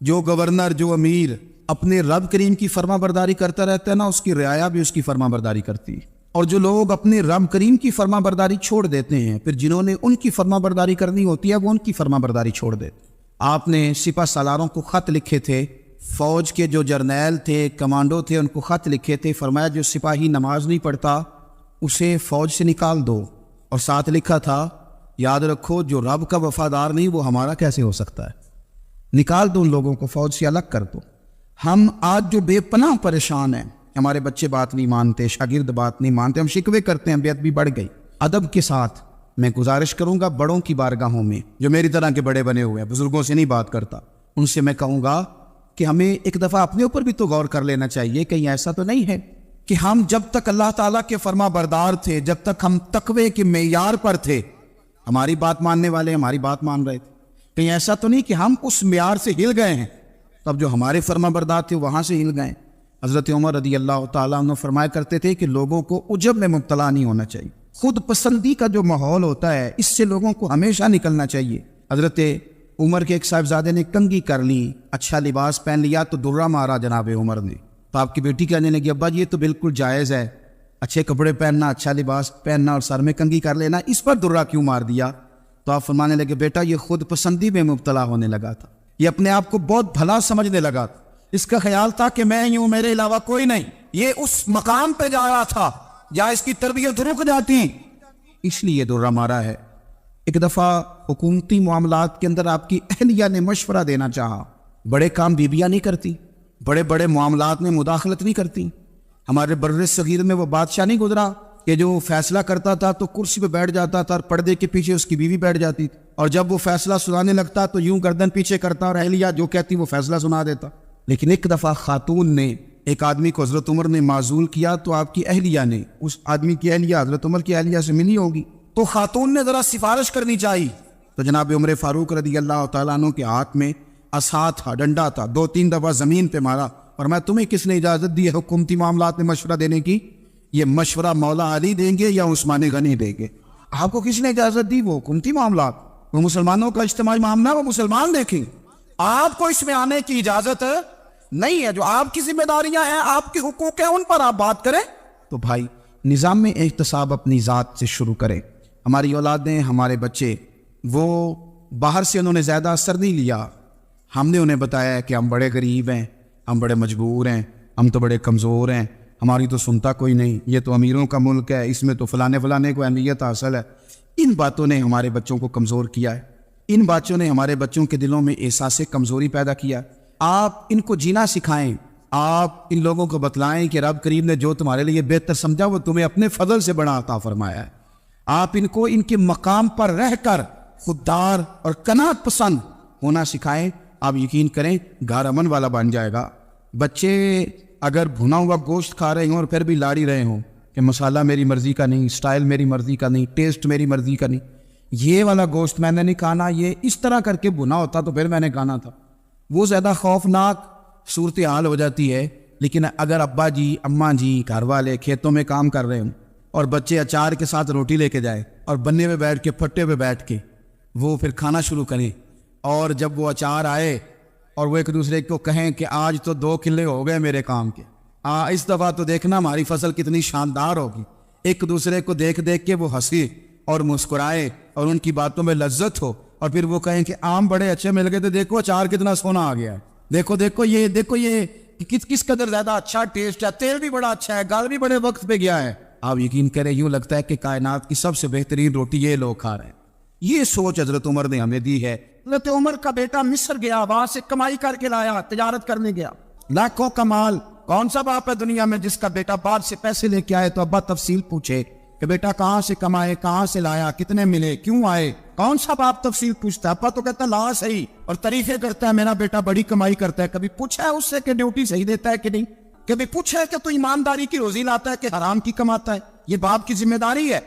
S1: جو گورنر، جو امیر اپنے رب کریم کی فرما برداری کرتا رہتا ہے نا، اس کی رعایا بھی اس کی فرما برداری کرتی ہے، اور جو لوگ اپنے رب کریم کی فرما برداری چھوڑ دیتے ہیں پھر جنہوں نے ان کی فرما برداری کرنی ہوتی ہے وہ ان کی فرما برداری چھوڑ دیتے۔ آپ نے سپہ سالاروں کو خط لکھے تھے، فوج کے جو جرنیل تھے، کمانڈو تھے، ان کو خط لکھے تھے، فرمایا جو سپاہی نماز نہیں پڑھتا اسے فوج سے نکال دو، اور ساتھ لکھا تھا یاد رکھو جو رب کا وفادار نہیں وہ ہمارا کیسے ہو سکتا ہے، نکال دو ان لوگوں کو، فوج سے الگ کر دو۔ ہم آج جو بے پناہ پریشان ہیں، ہمارے بچے بات نہیں مانتے، شاگرد بات نہیں مانتے، ہم شکوے کرتے ہیں، بے ادبی بڑھ گئی۔ ادب کے ساتھ میں گزارش کروں گا بڑوں کی بارگاہوں میں، جو میری طرح کے بڑے بنے ہوئے ہیں، بزرگوں سے نہیں بات کرتا، ان سے میں کہوں گا کہ ہمیں ایک دفعہ اپنے اوپر بھی تو غور کر لینا چاہیے، کہیں ایسا تو نہیں ہے کہ ہم جب تک اللہ تعالیٰ کے فرما بردار تھے، جب تک ہم تقوی کے معیار پر تھے، ہماری بات ماننے والے ہماری بات مان رہے تھے، کہیں ایسا تو نہیں کہ ہم اس معیار سے ہل گئے ہیں، تب جو ہمارے فرما بردار تھے وہاں سے ہل گئے۔ حضرت عمر رضی اللہ تعالیٰ عنہ فرمایا کرتے تھے کہ لوگوں کو عجب میں مبتلا نہیں ہونا چاہیے، خود پسندی کا جو ماحول ہوتا ہے اس سے لوگوں کو ہمیشہ نکلنا چاہیے۔ حضرت عمر کے ایک صاحبزادے نے کنگھی کر لی، اچھا لباس پہن لیا تو درہ مارا جناب عمر نے، تو آپ کی بیٹی کہنے لگی ابا یہ تو بالکل جائز ہے، اچھے کپڑے پہننا، اچھا لباس پہننا اور سر میں کنگھی کر لینا، اس پر درہ کیوں مار دیا؟ تو آپ فرمانے لگے بیٹا یہ خود پسندی میں مبتلا ہونے لگا تھا، یہ اپنے آپ کو بہت بھلا سمجھنے لگا تھا، اس کا خیال تھا کہ میں ہی ہوں، میرے علاوہ کوئی نہیں، یہ اس مقام پہ جا رہا تھا جہاں اس کی تربیت رک جاتی، اس لیے درہ مارا ہے۔ ایک دفعہ حکومتی معاملات کے اندر آپ کی اہلیہ نے مشورہ دینا چاہا، بڑے کام بیویاں نہیں کرتی، بڑے بڑے معاملات میں مداخلت نہیں کرتی۔ ہمارے بر صغیر میں وہ بادشاہ نہیں گزرا کہ جو فیصلہ کرتا تھا تو کرسی پہ بیٹھ جاتا تھا اور پردے کے پیچھے اس کی بیوی بیٹھ جاتی تھی، اور جب وہ فیصلہ سنانے لگتا تو یوں گردن پیچھے کرتا اور اہلیہ جو کہتی وہ فیصلہ سنا دیتا۔ لیکن ایک دفعہ خاتون نے ایک آدمی کو حضرت عمر نے معزول کیا تو آپ کی اہلیہ نے، اس آدمی کی اہلیہ حضرت عمر کی اہلیہ سے ملی ہوگی، تو خاتون نے ذرا سفارش کرنی چاہیے، تو جناب عمر فاروق رضی اللہ تعالیٰ عنہ کے ہاتھ میں عصا تھا، ڈنڈا تھا، 2-3 دفعہ زمین پہ مارا، اور میں تمہیں کس نے اجازت دی ہے حکومتی معاملات میں مشورہ دینے کی؟ یہ مشورہ مولا علی دیں گے یا عثمان غنی دیں گے؟ آپ کو کس نے اجازت دی؟ وہ حکومتی معاملات، وہ مسلمانوں کا اجتماعی معاملہ، وہ مسلمان دیکھیں، آپ کو اس میں آنے کی اجازت نہیں ہے، جو آپ کی ذمہ داریاں ہیں، آپ کے حقوق ہیں، ان پر آپ بات کریں۔ تو بھائی نظام میں احتساب اپنی ذات سے شروع کریں۔ ہماری اولادیں، ہمارے بچے، وہ باہر سے انہوں نے زیادہ اثر نہیں لیا، ہم نے انہیں بتایا کہ ہم بڑے غریب ہیں، ہم بڑے مجبور ہیں، ہم تو بڑے کمزور ہیں، ہماری تو سنتا کوئی نہیں، یہ تو امیروں کا ملک ہے، اس میں تو فلانے فلانے کو اہمیت حاصل ہے۔ ان باتوں نے ہمارے بچوں کو کمزور کیا ہے، ان باتوں نے ہمارے بچوں کے دلوں میں احساس کمزوری پیدا کیا۔ آپ ان کو جینا سکھائیں، آپ ان لوگوں کو بتلائیں کہ رب کریم نے جو تمہارے لیے بہتر سمجھا وہ تمہیں اپنے فضل سے بڑا عطا فرمایا ہے۔ آپ ان کو ان کے مقام پر رہ کر خوددار اور قناعت پسند ہونا سکھائیں، آپ یقین کریں گھر امن والا بن جائے گا۔ بچے اگر بھنا ہوا گوشت کھا رہے ہوں اور پھر بھی لاڑی رہے ہوں کہ مسالہ میری مرضی کا نہیں، سٹائل میری مرضی کا نہیں، ٹیسٹ میری مرضی کا نہیں، یہ والا گوشت میں نے نہیں کھانا، یہ اس طرح کر کے بھنا ہوتا تو پھر میں نے کھانا تھا، وہ زیادہ خوفناک صورتحال ہو جاتی ہے۔ لیکن اگر ابا جی، اماں جی، گھر والے کھیتوں میں کام کر رہے ہوں اور بچے اچار کے ساتھ روٹی لے کے جائے اور بننے پہ بیٹھ کے، پھٹے پہ بیٹھ کے وہ پھر کھانا شروع کریں، اور جب وہ اچار آئے اور وہ ایک دوسرے کو کہیں کہ آج تو 2 کلے ہو گئے میرے کام کے، اس دفعہ تو دیکھنا ہماری فصل کتنی شاندار ہوگی، ایک دوسرے کو دیکھ دیکھ کے وہ ہنسی اور مسکرائے اور ان کی باتوں میں لذت ہو، اور پھر وہ کہیں کہ آم بڑے اچھے مل گئے تھے، دیکھو اچار کتنا سونا آ گیا ہے، دیکھو یہ کس قدر زیادہ اچھا ٹیسٹ ہے، تیل بھی بڑا اچھا ہے، گال بھی بڑے وقت پہ گیا ہے۔ آپ یقین کریں یوں لگتا ہے کہ کائنات کی سب سے بہترین روٹی یہ لوگ کھا رہے ہیں۔ یہ سوچ حضرت عمر نے ہمیں دی ہے۔ حضرت عمر کا بیٹا مصر گیا، وہاں سے کمائی کر کے لایا، تجارت کرنے گیا، لاکھوں کا مال۔ کون سا باپ ہے دنیا میں جس کا بیٹا باہر سے پیسے لے کے آئے تو ابا تفصیل پوچھے
S2: کہ بیٹا کہاں سے کمائے, کہاں سے لایا, کتنے ملے, کیوں آئے, کون سا باپ تفصیل پوچھتا ہے. ابا تو کہتا لا صحیح اور تعریفیں کرتا ہے, میرا بیٹا بڑی کمائی کرتا ہے. کبھی پوچھا ہے اس سے کہ ڈیوٹی صحیح دیتا ہے کہ نہیں؟ کبھی پوچھا ہے کہ تو ایمانداری کی روزی لاتا ہے کہ حرام کی کماتا ہے؟ یہ باپ کی ذمہ داری ہے,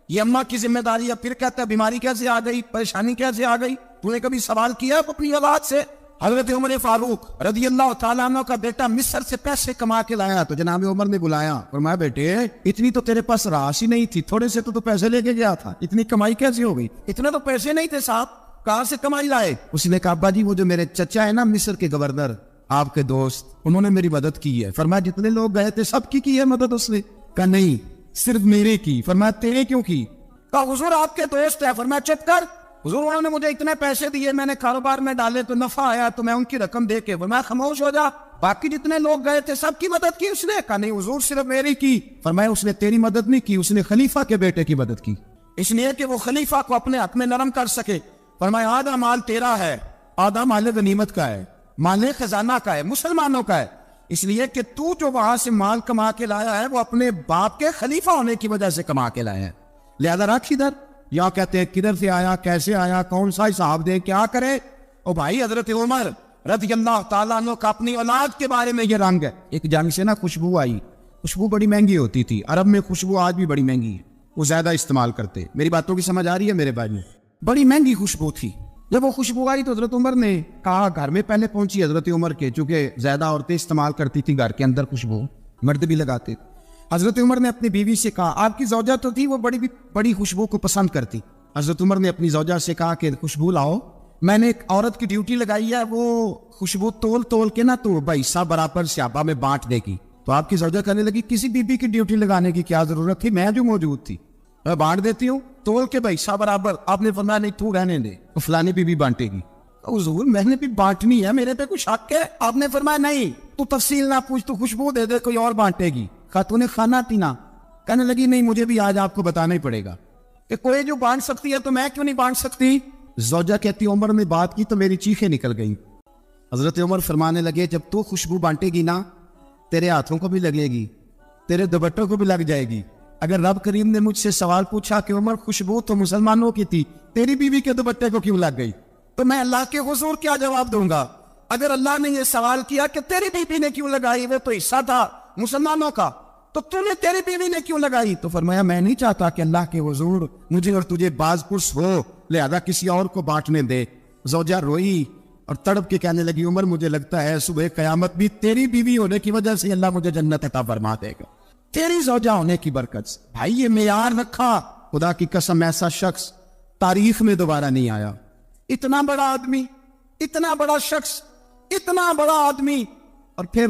S2: یہ اماں کی ذمہ داری ہے. پھر کہتا ہے بیماری کیسے آ گئی, پریشانی کیسے آ گئی؟ تو نے کبھی سوال کیا اپنی اولاد سے؟ حضرت عمر فاروق رضی اللہ تعالیٰ عنہ کا بیٹا مصر سے پیسے کما کے لایا تو جناب عمر نے بلایا, فرمایا بیٹے اتنی تو تیرے پاس راش ہی نہیں تھی, تھوڑے سے تو پیسے لے کے گیا تھا, اتنی کمائی کیسے ہو گئی؟ اتنے تو پیسے نہیں تھے صاحب, کہاں سے کمائی لائے؟ اس نے کہا ابا جی وہ جو میرے چچا ہے نا مصر کے گورنر, آپ کے دوست, انہوں نے میری مدد کی ہے. فرمایا جتنے لوگ گئے تھے سب کی ہے مدد اس نے؟ کہا نہیں صرف میرے کی. فرمایا تیرے کیوں کی؟ کہا حضور آپ کے دوست ہے. فرمایا چپ کر, حضور انہوں نے مجھے اتنے پیسے دیے, میں نے کاروبار میں ڈالے تو نفع آیا تو میں ان کی رقم دے کے. فرمایا خاموش ہو جا, باقی جتنے لوگ گئے تھے سب کی مدد کی اس نے؟ کہا نہیں حضور صرف میری کی. فرمایا اس نے تیری مدد نہیں کی, اس نے خلیفہ کے بیٹے کی مدد کی, اس لیے کہ وہ خلیفہ کو اپنے حق میں نرم کر سکے. فرمایا آدھا مال تیرا ہے, آدھا مال غنیمت کا ہے, مال خزانہ کا ہے, مسلمانوں کا ہے, اس لیے کہ تو جو وہاں سے مال کما کے لایا ہے وہ اپنے باپ کے خلیفہ ہونے کی وجہ سے کما کے لایا ہے, لہذا رکھ ادھر. یا کہتے ہیں کدھر سے آیا, کیسے آیا, کون سا حساب دے, کیا کرے؟ او بھائی حضرت عمر رضی اللہ تعالیٰ عنہ کا اپنی اولاد کے بارے میں یہ رنگ ہے. ایک جنگ سے نا خوشبو آئی, خوشبو بڑی مہنگی ہوتی تھی, عرب میں خوشبو آج بھی بڑی مہنگی ہے, وہ زیادہ استعمال کرتے. میری باتوں کی سمجھ آ رہی ہے میرے بھائی؟ بڑی مہنگی خوشبو تھی. جب وہ خوشبو آئی تو حضرت عمر نے کہا, گھر میں پہلے پہنچی حضرت عمر کے, چونکہ زیادہ عورتیں استعمال کرتی تھی گھر کے اندر خوشبو, مرد بھی لگاتے. حضرت عمر نے اپنی بیوی سے کہا, آپ کی زوجہ تو تھی وہ بڑی خوشبو کو پسند کرتی. حضرت عمر نے اپنی زوجہ سے کہا کہ خوشبو لاؤ, میں نے ایک عورت کی ڈیوٹی لگائی ہے, وہ خوشبو تول کے نا تو حصہ برابر صحابہ میں بانٹ دے گی. تو آپ کی زوجہ کہنے لگی کسی بی بی کی ڈیوٹی لگانے کی کیا ضرورت تھی, میں جو موجود تھی میں بانٹ دیتی ہوں تول کے حصہ برابر. آپ نے فرمایا نہیں تو رہنے دے, تو فلانی بی بی بانٹے گی. حضور میں نے بھی بانٹنی ہے, میرے پہ کچھ حق ہے؟ آپ نے فرمایا نہیں تو تفصیل نہ پوچھ, تو خوشبو دے دے, کوئی اور بانٹے گی. خاتون نے کھانا پینا, کہنے لگی نہیں مجھے بھی آج آپ کو بتانا ہی پڑے گا کہ کوئی جو بانٹ سکتی ہے تو میں کیوں نہیں بانٹ سکتی؟ زوجہ کہتی عمر نے بات کی تو میری چیخیں نکل گئیں. حضرت عمر فرمانے لگے جب تو خوشبو بانٹے گی نا تیرے ہاتھوں کو بھی لگے گی, تیرے دوپٹوں کو بھی لگ جائے گی. اگر رب کریم نے مجھ سے سوال پوچھا کہ عمر خوشبو تو مسلمانوں کی تھی, تیری بیوی کے دوپٹے کو کیوں لگ گئی, تو میں اللہ کے حضور کیا جواب دوں گا؟ اگر اللہ نے یہ سوال کیا کہ تیری بیوی نے کیوں لگائی, وہ تو حصہ تھا مسلمانوں کا, تو نے تیری بیوی نے کیوں لگائی؟ تو فرمایا میں نہیں چاہتا کہ اللہ کے حضور مجھے اور تجھے باز پرس ہو, لہذا کسی اور کو بانٹنے دے. زوجہ روئی اور تڑپ کے کہنے لگی عمر مجھے لگتا ہے صبح قیامت بھی تیری بیوی ہونے کی وجہ سے اللہ مجھے جنت عطا فرما دے گا, تیری زوجہ ہونے کی برکت سے. بھائی یہ معیار رکھا, خدا کی قسم ایسا شخص تاریخ میں دوبارہ نہیں آیا. اتنا بڑا آدمی, اتنا بڑا شخص, اتنا بڑا آدمی, اور پھر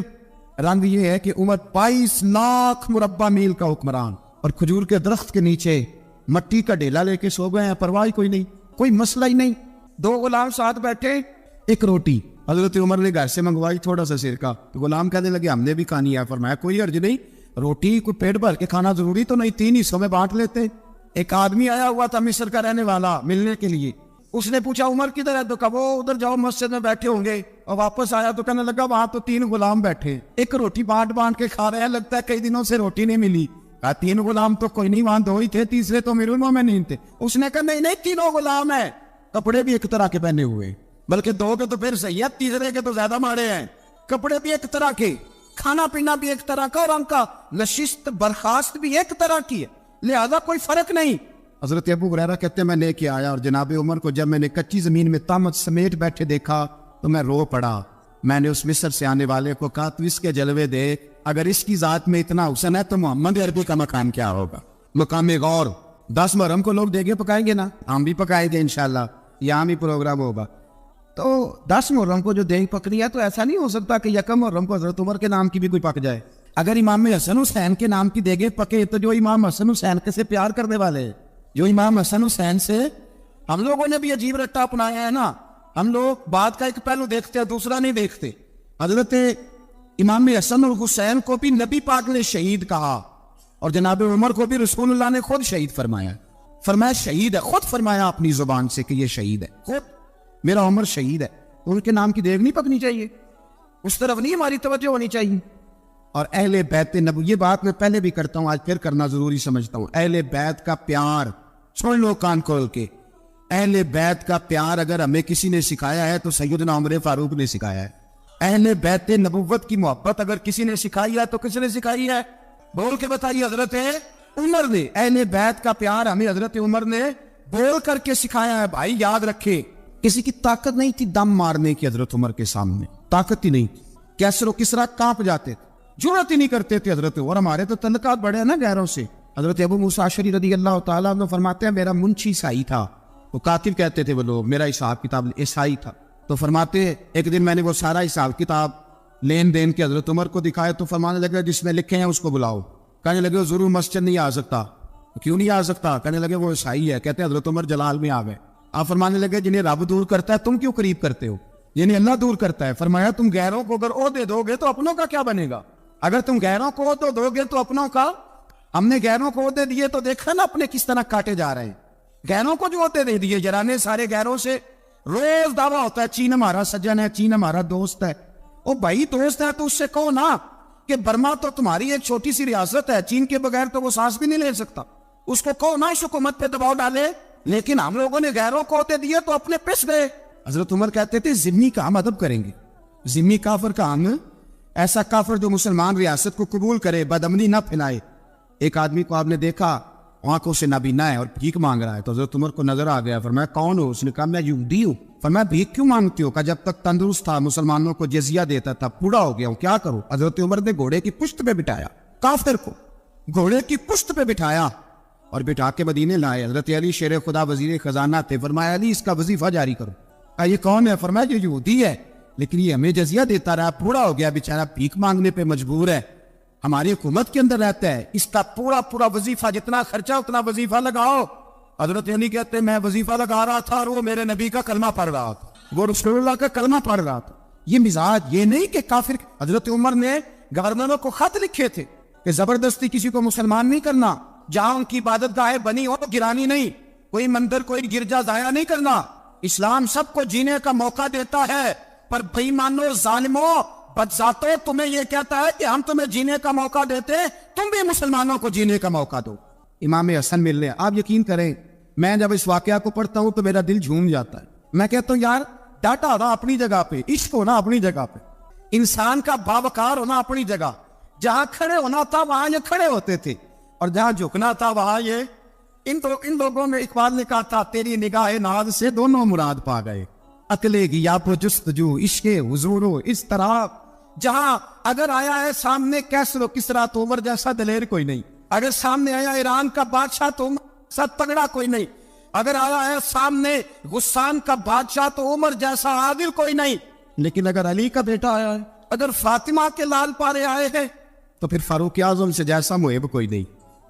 S2: رنگ یہ ہے کہ عمر 22 لاکھ مربع میل کا حکمران, اور کھجور کے درخت کے نیچے مٹی کا ڈھیلا لے کے سو گئے ہیں, پرواہ کوئی نہیں, کوئی مسئلہ ہی نہیں. 2 غلام ساتھ بیٹھے, ایک روٹی حضرت عمر نے گھر سے منگوائی, تھوڑا سا سرکہ, تو غلام کہنے لگے ہم نے بھی کھانی ہے. فرمایا کوئی حرج نہیں, روٹی کو پیٹ بھر کے کھانا ضروری تو نہیں, 3 حصوں میں بانٹ لیتے. ایک آدمی آیا ہوا تھا مصر کا رہنے والا ملنے کے لیے, اس نے پوچھا عمر کدھر ہے, تو کہا وہ ادھر جاؤ مسجد میں بیٹھے ہوں گے. اور واپس آیا تو کہنے لگا وہاں تو 3 غلام بیٹھے, ایک روٹی بانٹ کے کھا رہے ہیں, لگتا ہے کئی دنوں سے روٹی نہیں ملی. کہا 3 غلام تو کوئی نہیں, وہاں 2 ہی تھے, تیسرے تو میرے میں نہیں تھے. اس نے کہا نہیں 3 غلام ہیں, کپڑے بھی ایک طرح کے پہنے ہوئے, بلکہ 2 کے تو پھر صحیح ہے, تیسرے کے تو زیادہ ماڑے ہیں. کپڑے بھی ایک طرح کے, کھانا پینا بھی ایک طرح کا, اور ان کا نشست برخاست بھی ایک طرح کی ہے, لہذا کوئی فرق نہیں. حضرت ابو ہریرہ کہتے ہیں میں لے کے آیا, اور جناب عمر کو جب میں نے کچی زمین میں تامت سمیٹ بیٹھے دیکھا تو میں رو پڑا. میں نے اس مصر سے آنے والے کو کہا تو اس کے جلوے دیکھ, اگر اس کی ذات میں اتنا حسن ہے تو محمد عربی کا مقام کیا ہوگا؟ مقام غور. 10 محرم کو لوگ دیگے پکائیں گے نا, ہم بھی پکائیں گے انشاءاللہ, یہاں بھی پروگرام ہوگا. تو 10 محرم کو جو دیگ پکڑی ہے تو ایسا نہیں ہو سکتا کہ 1 محرم کو حضرت عمر کے نام کی بھی کوئی پک جائے. اگر امام حسن حسین کے نام کی دیگیں پکے تو جو امام حسن حسین کے سے پیار کرنے والے, جو امام حسن حسین سے, ہم لوگوں نے بھی عجیب رٹا اپنایا ہے نا, ہم لوگ بات کا ایک پہلو دیکھتے ہیں دوسرا نہیں دیکھتے. حضرت امام حسن اور حسین کو بھی نبی پاک نے شہید کہا, اور جناب عمر کو بھی رسول اللہ نے خود شہید فرمایا. فرمایا شہید ہے, خود فرمایا اپنی زبان سے کہ یہ شہید ہے, خود میرا عمر شہید ہے. ان کے نام کی دیگ نہیں پکنی چاہیے, اس طرف نہیں ہماری توجہ ہونی چاہیے. اور اہل بیت نبوت، یہ بات میں پہلے بھی کرتا ہوں، آج پھر کرنا ضروری سمجھتا ہوں، اہل بیت کا پیار سن لو کان کھول کے، اہل بیت کا پیار اگر ہمیں کسی نے سکھایا ہے تو سیدنا عمر فاروق نے سکھایا ہے۔ اہل بیت نبوت کی محبت اگر کسی نے سکھائی ہے تو کس نے سکھائی ہے؟ بول کے بتائیے، حضرت عمر نے۔ اہل بیت کا پیار ہمیں حضرت عمر نے بول کر کے سکھایا ہے۔ بھائی یاد رکھے، کسی کی طاقت نہیں تھی دم مارنے کی حضرت عمر کے سامنے، طاقت ہی نہیں تھی، کیسر و کسرا کانپ جاتے تھے، جرأت ہی نہیں کرتے تھے حضرت عمر۔ ہمارے تو تعلقات بڑے ہیں نا غیروں سے۔ حضرت ابو موسیٰ اشعری رضی اللہ تعالیٰ عنہ فرماتے ہیں میرا منشی عیسائی تھا، وہ کاتب کہتے تھے وہ لوگ، میرا حساب کتاب عیسائی تھا۔ تو فرماتے ہیں ایک دن میں نے وہ سارا حساب کتاب لین دین کے حضرت عمر کو دکھایا تو فرمانے لگے جس میں لکھے ہیں اس کو بلاؤ۔ کہنے لگے ضرور مسجد نہیں آ سکتا۔ کیوں نہیں آ سکتا؟ کہنے لگے وہ عیسائی ہے۔ کہتے ہیں حضرت عمر جلال میں آ گئے۔ آپ فرمانے لگے جنہیں رب دور کرتا ہے تم کیوں قریب کرتے ہو؟ یعنی اللہ دور کرتا ہے۔ فرمایا تم غیروں کو اگر عہدے دو گے تو اپنوں کا کیا بنے گا؟ اگر تم غیروں کو عہدے دو گے تو اپنوں کا۔ ہم نے غیروں کو عہدے دیے تو دیکھا نا اپنے کس طرح کاٹے جا رہے ہیں۔ غیروں کو جو عہدے دے دیے، جرانے سارے غیروں سے روز دعویٰ ہوتا ہے چین ہمارا سجن ہے، چین ہمارا دوست ہے۔ او بھائی دوست ہے تو اس سے کہو نا کہ برما تو تمہاری ایک چھوٹی سی ریاست ہے، چین کے بغیر تو وہ سانس بھی نہیں لے سکتا، اس کو کہو نا اس حکومت پہ دباؤ ڈالے۔ لیکن ہم لوگوں نے غیروں کو عہدے دیے تو اپنے پس گئے۔ حضرت عمر کہتے تھے ذمہ کا ہم ادب کریں گے، ذمہ کافر کا ہم، ایسا کافر جو مسلمان ریاست کو قبول کرے، بدامنی نہ پھیلائے۔ ایک آدمی کو آپ نے دیکھا آنکھوں سے نابینا ہے اور بھیک مانگ رہا ہے، تو حضرت عمر کو نظر آ گیا، فرمایا کون ہو؟ اس نے کہا میں یہودی ہوں۔ فرمایا بھیک کیوں مانگتے ہو؟ کہ جب تک تندرست تھا مسلمانوں کو جزیہ دیتا تھا، بوڑھا ہو گیا ہوں کیا کروں؟ حضرت عمر نے گھوڑے کی پشت پہ بٹھایا کافر کو، گھوڑے کی پشت پہ بٹھایا اور بٹھا کے مدینے لائے۔ حضرت علی شیر خدا وزیر خزانہ تھے، فرمایا علی اس کا وظیفہ جاری کرو۔ کہا یہ کون ہے؟ فرمایا یہ یہودی ہے لیکن یہ ہمیں جزیہ دیتا رہا، بوڑھا ہو گیا بیچارہ، بھیک مانگنے پہ مجبور ہے، ہماری حکومت کے اندر رہتا ہے، اس کا پورا وظیفہ جتنا خرچہ اتنا وظیفہ لگاؤ۔ حضرت علی کہتے ہیں میں وظیفہ لگا رہا تھا اور وہ میرے نبی کا کلمہ پڑھ رہا تھا، وہ رسول اللہ کا کلمہ پڑھ رہا تھا۔ یہ مزاج، یہ نہیں کہ کافر۔ حضرت عمر نے گورنروں کو خط لکھے تھے کہ زبردستی کسی کو مسلمان نہیں کرنا، جہاں ان کی عبادت گاہیں بنی ہو تو گرانی نہیں، کوئی مندر کوئی گرجا ضائع نہیں کرنا۔ اسلام سب کو جینے کا موقع دیتا ہے، پر بے ایمانو ظالمو بدذاتو تمہیں یہ کہتا ہے کہ ہم تمہیں جینے کا موقع دیتے، تم بھی مسلمانوں کو جینے کا موقع دو۔ امام حسن مل رہے ہیں، آپ یقین کریں میں جب اس واقعہ کو پڑھتا ہوں تو میرا دل جھوم جاتا ہے۔ میں کہتا ہوں یار ڈاٹا ہونا اپنی جگہ پہ، عشق ہونا اپنی جگہ پہ، انسان کا باوقار ہونا اپنی جگہ، جہاں کھڑے ہونا تھا وہاں یہ کھڑے ہوتے تھے اور جہاں جھکنا تھا وہاں یہ۔ ان لوگوں نے اقبال نے کہا تھا تیری نگاہ ناز سے دونوں مراد پا گئے، عقلے کی یا پو جستجو عشق حضور و اس طرح۔ جہاں اگر آیا ہے سامنے کیسر و کسرا تو عمر جیسا دلیر کوئی نہیں، اگر سامنے آیا ایران کا بادشاہ تو عمر جیسا تگڑا کوئی نہیں، اگر آیا ہے سامنے غسان کا بادشاہ تو عمر جیسا عادل کوئی نہیں۔ لیکن اگر علی کا بیٹا آیا ہے، اگر فاطمہ کے لال پارے آئے ہیں تو پھر فاروق اعظم سے جیسا محب کوئی نہیں،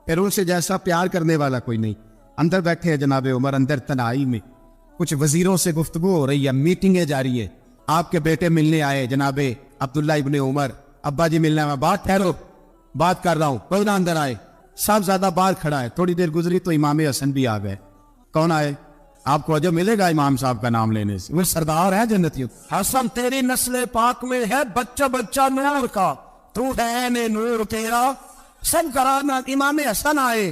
S2: پھر ان سے جیسا پیار کرنے والا کوئی نہیں۔ اندر بیٹھے ہیں جناب عمر، اندر تنہائی میں کچھ وزیروں سے گفتگو ہو رہی ہے، میٹنگیں جاری ہے، آپ کے بیٹے ملنے آئے جناب عبداللہ ابن عمر، ابا جی ملنے میں، بات ٹھہرو بات کر رہا ہوں، کوئی نہ اندر آئے۔ صاحب زیادہ باہر کھڑا ہے، تھوڑی دیر گزری تو امام حسن بھی آ گئے۔ کون آئے؟ آپ کو عجب ملے گا امام صاحب کا نام لینے سے، وہ سردار ہے جنتیوں۔ حسن تیری نسل پاک میں ہے بچہ بچہ نور کا، تو ہے نے نور تیرا سب کرانا۔ امام حسن آئے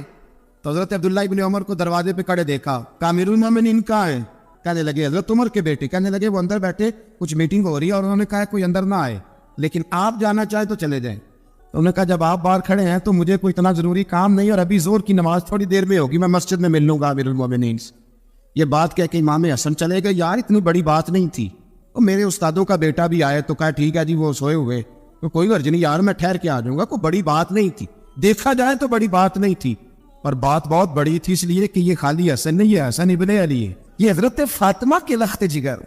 S2: تو حضرت عبداللہ ابن عمر کو دروازے پہ کھڑے دیکھا، امیر المومنین کہاں ہے؟ کہنے لگے حضرت عمر کے بیٹے۔ کہنے لگے وہ اندر بیٹھے، کچھ میٹنگ ہو رہی ہے اور انہوں نے کہا کوئی اندر نہ آئے، لیکن آپ جانا چاہے تو چلے جائیں۔ انہوں نے کہا جب آپ باہر کھڑے ہیں تو مجھے کوئی اتنا ضروری کام نہیں، اور ابھی زور کی نماز تھوڑی دیر میں ہوگی، میں مسجد میں مل لوں گا امیر المومنین سے۔ یہ بات کہہ کے امام حسن چلے گئے۔ یار اتنی بڑی بات نہیں تھی، اور میرے استادوں کا بیٹا بھی آئے تو کہا ٹھیک ہے جی وہ سوئے ہوئے تو کوئی غرض نہیں یار، میں ٹھہر کے آ جاؤں گا، کوئی بڑی بات نہیں تھی، دیکھا جائے تو بڑی بات نہیں تھی، اور بات بہت بڑی تھی اس لیے کہ یہ خالی حسن نہیں ہے، حسن ابن علی ہے، یہ حضرت فاطمہ کے لخت جگر۔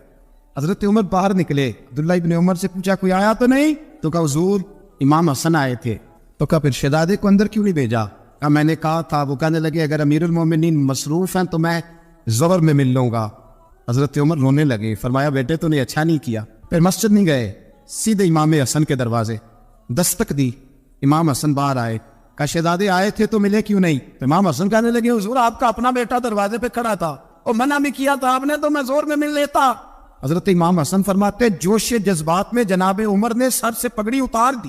S2: حضرت عمر باہر نکلے، عبداللہ ابن عمر سے پوچھا کوئی آیا تو نہیں؟ تو کہا حضور امام حسن آئے تھے۔ تو کہا پھر شہزادے کو اندر کیوں نہیں بھیجا؟ کہا میں نے کہا تھا، وہ کہنے لگے اگر امیر المومنین مصروف ہیں تو میں ظہر میں مل لوں گا۔ حضرت عمر رونے لگے، فرمایا بیٹے تو نے اچھا نہیں کیا۔ پھر مسجد نہیں گئے، سیدھے امام حسن کے دروازے دستک دی، امام حسن باہر آئے، کہا شہزادے آئے تھے تو ملے کیوں نہیں؟ تو امام حسن کہنے لگے حضور آپ کا اپنا بیٹا دروازے پہ کھڑا تھا اور منع بھی کیا تھا آپ نے تو میں زور میں مل لیتا۔ حضرت امام حسن فرماتے جوش جذبات میں جناب عمر نے سر سے پگڑی اتار دی،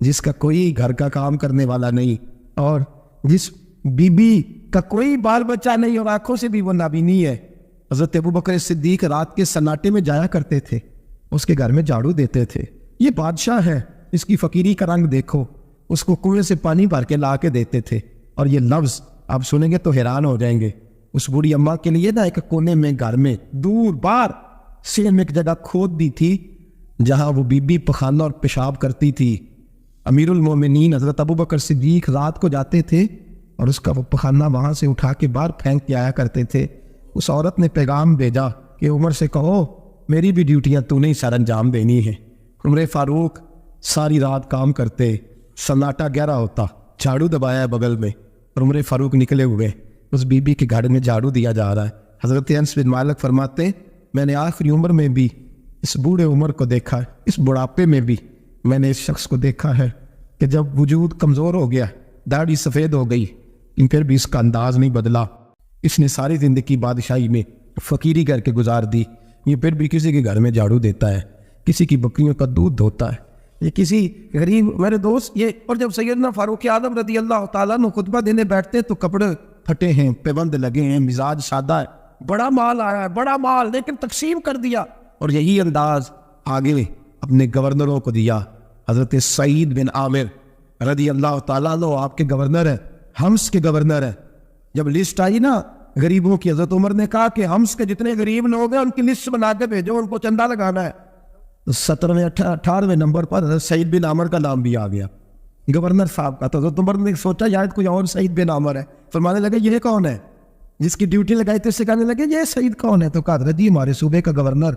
S3: جس کا کوئی گھر کا کام کرنے والا نہیں، اور جس بی بی کا کوئی بال بچہ نہیں اور آنکھوں سے بھی وہ نابینی ہے، حضرت ابوبکر صدیق رات کے سناٹے میں جایا کرتے تھے، اس کے گھر میں جھاڑو دیتے تھے۔ یہ بادشاہ ہے، اس کی فقیری کا رنگ دیکھو، اس کو کنویں سے پانی بھر کے لا کے دیتے تھے۔ اور یہ لفظ آپ سنیں گے تو حیران ہو جائیں گے۔ اس بوڑھی اماں کے لیے نا ایک کونے میں گھر میں دور بار سین میں ایک جگہ کھود دی تھی جہاں وہ بی بی پخانہ اور پیشاب کرتی تھی۔ امیر المومنین حضرت ابوبکر صدیق رات کو جاتے تھے اور اس کا وہ پخانہ وہاں سے اٹھا کے باہر پھینک کے آیا کرتے تھے۔ اس عورت نے پیغام بھیجا کہ عمر سے کہو میری بھی ڈیوٹیاں تو نہیں سر انجام دینی ہے۔ عمر فاروق ساری رات کام کرتے، سناٹا گہرا ہوتا، جھاڑو دبایا ہے بغل میں، اور عمر فاروق نکلے ہوئے، اس بی بی کے گھر میں جھاڑو دیا جا رہا ہے۔ حضرت انس بن مالک فرماتے ہیں میں نے آخری عمر میں بھی اس بوڑھے عمر کو دیکھا ہے، اس بڑھاپے میں بھی میں نے اس شخص کو دیکھا ہے کہ جب وجود کمزور ہو گیا، داڑھی سفید ہو گئی، لیکن پھر بھی اس کا انداز نہیں بدلا۔ اس نے ساری زندگی بادشاہی میں فقیری کر کے گزار دی، یہ پھر بھی کسی کے گھر میں جھاڑو دیتا ہے، کسی کی بکریوں کا دودھ دھوتا ہے، یہ کسی غریب میرے دوست یہ۔ اور جب سیدنا فاروق اعظم رضی اللہ تعالیٰ عنہ خطبہ دینے بیٹھتے تو کپڑے پھٹے ہیں، پیبند لگے ہیں، مزاج سادہ ہے، بڑا مال آیا ہے، بڑا مال، لیکن تقسیم کر دیا۔ اور یہی انداز آگے اپنے گورنروں کو دیا۔ حضرت سعید بن عامر رضی اللہ تعالیٰ عنہ آپ کے گورنر ہیں، حمص کے گورنر ہیں۔ جب لسٹ آئی نا غریبوں کی، حضرت عمر نے کہا کہ حمص کے جتنے غریب لوگ ہیں ان کی لسٹ بنا کے بھیجو، ان کو چندہ لگانا ہے۔ 17ویں 18ویں نمبر پر حضرت سعید بن عامر کا نام بھی آ گیا، گورنر صاحب کا۔ تو حضرت عمر نے سوچا شاید کوئی اور سعید بن عامر ہے، فرمانے لگے یہ کون ہے جس کی ڈیوٹی لگائی تھی؟ اس سے کہنے لگے یہ سعید کون ہے؟ تو کہا حضرت جی ہمارے صوبے کا گورنر۔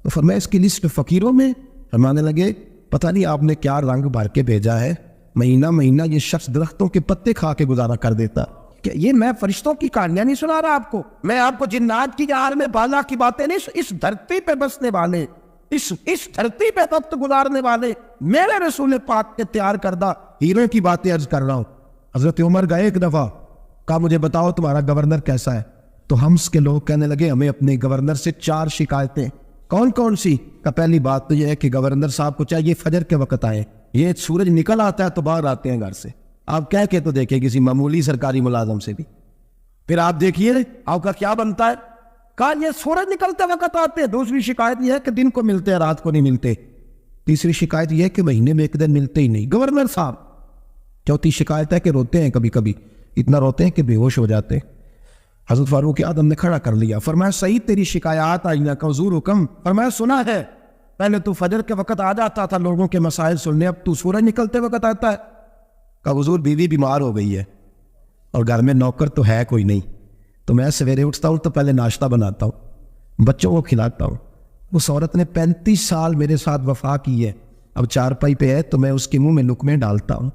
S3: تو فرمایا اس کی لسٹ فقیروں میں؟ فرمانے لگے پتہ نہیں آپ نے کیا رنگ بھر کے بھیجا ہے، مہینہ مہینہ یہ شخص درختوں کے پتے کھا کے گزارا کر دیتا۔ کہ یہ میں فرشتوں کی کہانیاں نہیں سنا رہا آپ کو، میں آپ کو جنات کی جہار میں بالا کی باتیں نہیں، اس دھرتی پہ بسنے والے، اس دھرتی پہ وقت گزارنے والے میرے رسول پاک کے تیار کردہ ہیروں کی باتیں عرض کر رہا ہوں۔ حضرت عمر گئے ایک دفعہ، کہا مجھے بتاؤ تمہارا گورنر کیسا ہے؟ تو حمص کے لوگ کہنے لگے ہمیں اپنے گورنر سے 4 شکایتیں۔ کون کون سی؟ کہ پہلی بات تو یہ ہے کہ گورنر صاحب کو چاہیے فجر کے وقت آئیں، یہ سورج نکل آتا ہے تو باہر آتے ہیں گھر سے، آپ کہہ کے تو دیکھیں کسی معمولی سرکاری ملازم سے بھی، پھر آپ دیکھیے آپ کا کیا بنتا ہے۔ کہا یہ سورج نکلتے وقت آتے ہیں۔ دوسری شکایت یہ ہے کہ دن کو ملتے ہیں رات کو نہیں ملتے۔ تیسری شکایت یہ ہے کہ مہینے میں ایک دن ملتے ہی نہیں گورنر صاحب۔ چوتھی شکایت ہے کہ روتے ہیں، کبھی کبھی اتنا روتے ہیں کہ بے ہوش ہو جاتے ہیں۔ حضرت فاروق اعظم نے کھڑا کر لیا، فرمایا سعید تیری شکایات آئینہ کا حضور حکم۔ فرمایا سنا ہے، پہلے تو فجر کے وقت آ جاتا تھا لوگوں کے مسائل سننے، اب تو سورج نکلتے وقت آتا ہے۔ کہ حضور بیوی بیمار ہو گئی ہے اور گھر میں نوکر تو ہے کوئی نہیں، تو میں سویرے اٹھتا ہوں تو پہلے ناشتہ بناتا ہوں، بچوں کو کھلاتا ہوں۔ اس عورت نے 35 سال میرے ساتھ وفا کی ہے، اب چارپائی پہ ہے تو میں اس کے منہ میں لقمے ڈالتا ہوں۔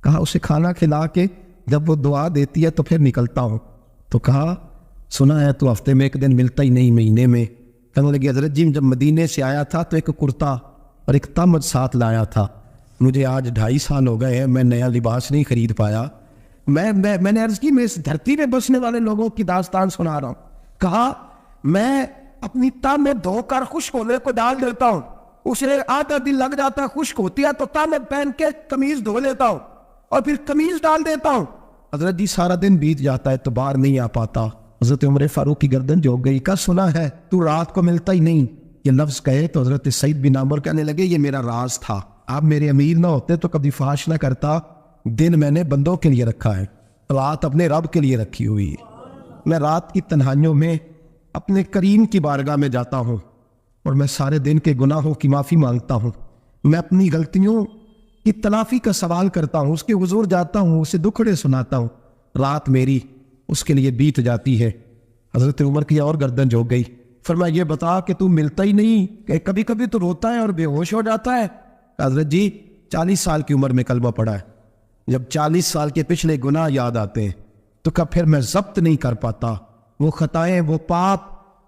S3: کہا اسے کھانا کھلا کے جب وہ دعا دیتی ہے تو پھر نکلتا ہوں۔ تو کہا سنا ہے تو ہفتے میں ایک دن ملتا ہی نہیں، مہینے میں۔ کہنے لگی حضرت جی جب مدینے سے آیا تھا تو ایک کرتا اور ایک تمد ساتھ لایا تھا، مجھے آج 2.5 سال ہو گئے ہیں، میں نیا لباس نہیں خرید پایا۔ میں نے عرض کی میں اس دھرتی میں بسنے والے لوگوں کی داستان سنا رہا ہوں۔ کہا میں اپنی تہ میں دھو کر خشک ہونے کو ڈال دیتا ہوں، اسے آدھا دن لگ جاتا ہے، خشک ہوتی ہے تو تہ میں پہن کے قمیض دھو لیتا ہوں اور پھر قمیض ڈال دیتا ہوں۔ حضرت جی سارا دن بیت جاتا ہے تو باہر نہیں آ پاتا۔ حضرت عمر فاروق کی گردن جھک گئی، کا سنا ہے تو رات کو ملتا ہی نہیں، یہ لفظ کہے تو حضرت سعید بن عامر کہنے لگے یہ میرا راز تھا، آپ میرے امیر نہ ہوتے تو کبھی فحش نہ کرتا، دن میں نے بندوں کے لیے رکھا ہے، رات اپنے رب کے لیے رکھی ہوئی ہے۔ میں رات کی تنہائیوں میں اپنے کریم کی بارگاہ میں جاتا ہوں اور میں سارے دن کے گناہوں کی معافی مانگتا ہوں، میں اپنی غلطیوں کی تلافی کا سوال کرتا ہوں، اس کے حضور جاتا ہوں، اسے دکھڑے سناتا ہوں، رات میری اس کے لیے بیت جاتی ہے۔ حضرت عمر کی اور گردن جھک گئی، فرمایا یہ بتا کہ تو ملتا ہی نہیں، کہ کبھی کبھی تو روتا ہے اور بے ہوش ہو جاتا ہے۔ حضرت جی 40 سال کی عمر میں کلمہ پڑھا ہے، جب 40 سال کے پچھلے گناہ یاد آتے ہیں تو کب پھر میں ضبط نہیں کر پاتا، وہ خطائیں، وہ پاپ،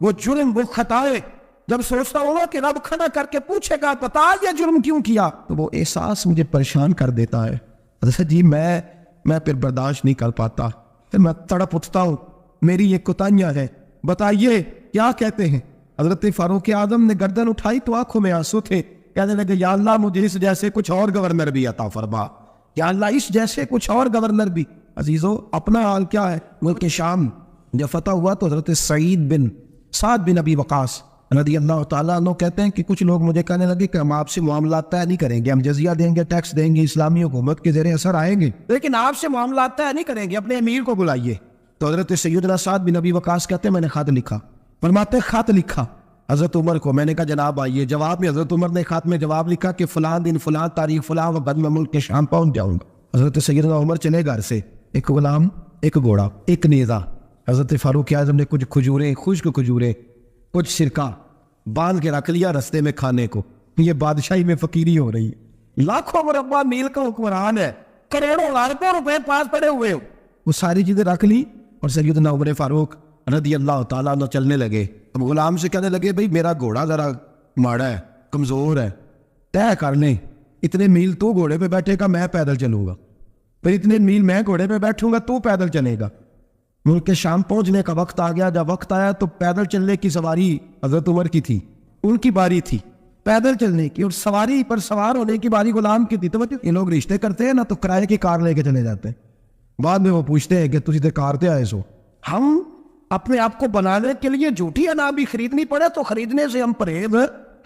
S3: وہ جرم، وہ خطائیں جب سوچتا ہوں کہ رب کھڑا کر کے پوچھے گا بتا یہ جرم کیوں کیا، تو وہ احساس مجھے پریشان کر دیتا ہے۔ حضرت جی میں پھر برداشت نہیں کر پاتا، پھر میں تڑپ اٹھتا ہوں، میری یہ کوتاہیاں ہیں، بتائیے کیا کہتے ہیں۔ حضرت فاروق اعظم نے گردن اٹھائی تو آنکھوں میں آنسو تھے، کہنے لگے یا اللہ مجھے اس جیسے کچھ اور گورنر بھی عطا فرما، یا اللہ اس جیسے کچھ اور گورنر بھی۔ عزیزو اپنا حال کیا ہے؟ ملک شام جب فتح ہوا تو حضرت سعد بن ابی وقاص رضی اللہ تعالیٰ عنہ کہتے ہیں کہ کچھ لوگ مجھے کہنے لگے کہ ہم آپ سے معاملات طے نہیں کریں گے، ہم جزیہ دیں گے، ٹیکس دیں گے، اسلامی حکومت کے زیر اثر آئیں گے، لیکن آپ سے معاملات طے نہیں کریں گے، اپنے امیر کو بلائیے۔ تو حضرت سیدنا سعد بن ابی وقاص کہتے ہیں میں نے خط لکھا، فرماتے خط لکھا حضرت عمر کو، میں نے کہا جناب آئیے، جواب میں حضرت عمر نے خط میں جواب لکھا کہ فلاں دن فلاں تاریخ فلاں وقت میں ملک کے شام پہنچ جاؤں گا۔ حضرت سیدنا عمر چلے گھر سے، ایک غلام، ایک گھوڑا، ایک نیزہ، حضرت فاروق اعظم نے کچھ کھجوریں، خشک کھجوریں، کچھ سرکہ باندھ کے رکھ لیا رستے میں کھانے کو۔ یہ بادشاہی میں فقیری ہو رہی ہے، لاکھوں مربع میل کا حکمران ہے، کروڑوں لاکھوں روپے پاس پڑے ہوئے ہو، وہ ساری چیزیں رکھ لی اور سیدنا عمر فاروق رضی اللہ تعالیٰ عنہ چلنے لگے۔ اب غلام سے کہنے لگے بھئی میرا گھوڑا ذرا ماڑا ہے، کمزور ہے، طے کر لیں، اتنے میل تو گھوڑے پہ بیٹھے گا، میں پیدل چلوں گا، پھر اتنے میل میں گھوڑے پہ بیٹھوں گا، تو پیدل چلے گا۔ ملک کے شام پہنچنے کا وقت آ گیا، جب وقت آیا تو پیدل چلنے کی سواری حضرت عمر کی تھی، ان کی باری تھی پیدل چلنے کی، اور سواری پر سوار ہونے کی باری غلام کی تھی۔ تو یہ لوگ رشتے کرتے ہیں نا تو کرائے کی کار لے کے چلے جاتے ہیں، بعد میں وہ پوچھتے ہیں کہ تجھے تے کار تے آئے سو۔ ہم اپنے آپ کو بنانے کے لیے جھوٹی انا بھی خریدنی پڑے تو خریدنے سے ہم پرہیز،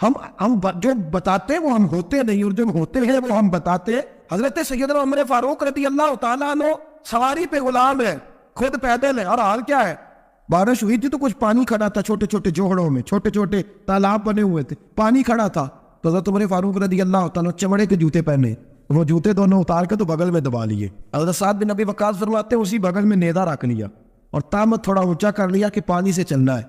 S3: ہم جو بتاتے ہیں وہ ہم ہوتے نہیں، اور جو ہوتے ہیں وہ ہم بتاتے ہیں۔ حضرت سیدنا عمر فاروق رضی اللہ تعالیٰ عنہ سواری پہ غلام ہے، خود پیدل ہے، اور حال کیا ہے؟ بارش ہوئی تھی تو کچھ پانی کھڑا تھا، چھوٹے چھوٹے جوہڑوں میں چھوٹے چھوٹے تالاب بنے ہوئے تھے، پانی کھڑا تھا۔ تو حضرت عمر فاروق رضی اللہ تعالیٰ چمڑے کے جوتے پہنے، وہ جوتے دونوں اتار کے تو بغل میں دبا لیے۔ حضرت سعد بن ابی وقاص فرماتے ہیں اسی بغل میں نیزہ رکھ لیا اور تامت تھوڑا اونچا کر لیا کہ پانی سے چلنا ہے،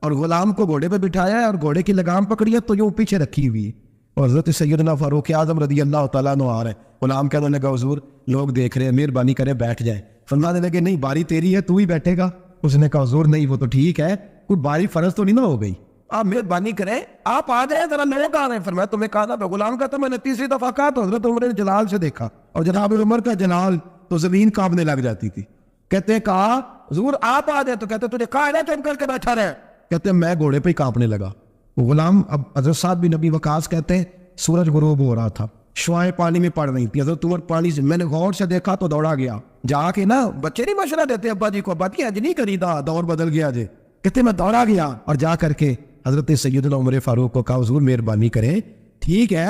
S3: اور غلام کو گھوڑے پہ بٹھایا ہے اور گھوڑے کی لگام پکڑی ہے تو یہ پیچھے رکھی ہوئی ہے، اور حضرت سیدنا فاروق اعظم رضی اللہ تعالیٰ عنہ آ رہے ہیں۔ غلام کہنے لگا حضور لوگ دیکھ رہے ہیں، مہربانی کرے بیٹھ جائیں۔ فرمانے لگے نہیں باری تیری ہے، تو ہی بیٹھے گا۔ اس نے کہا حضور نہیں وہ تو ٹھیک ہے، کوئی باری فرض تو نہیں نہ ہو گئی، آپ مہربانی کریں آپ آ جائیں، ذرا لوگ آ رہے ہیں۔ فرمایا تمہیں کہا تھا، غلام کہتا میں نے تیسری دفعہ کہا تو حضرت عمر نے جلال سے دیکھا، اور جناب عمر کا جلال تو زمین کانپنے لگ جاتی تھی۔ کہتے ہیں کہا حضور آپ آ جائیں، تو کہتے تجھے کہا ہے نا چپ کر کے بیٹھا رہے، کہتے ہیں میں گھوڑے پہ ہی کانپنے لگا۔ وہ غلام اب حضرت سعد بن ابی وقاص کہتے ہیں سورج غروب ہو رہا تھا، شعائیں پانی میں پڑ رہی تھی، حضرت عمر پانی سے میں نے غور سے دیکھا تو دوڑا گیا، جا کے نا بچے نہیں مشورہ دیتے ابا جی کو، ابا جی آج نہیں کری دا، دور بدل گیا جی، کہتے میں دوڑا گیا اور جا کر کے حضرت سیدنا عمر فاروق کو کہا حضور مہربانی کریں، ٹھیک ہے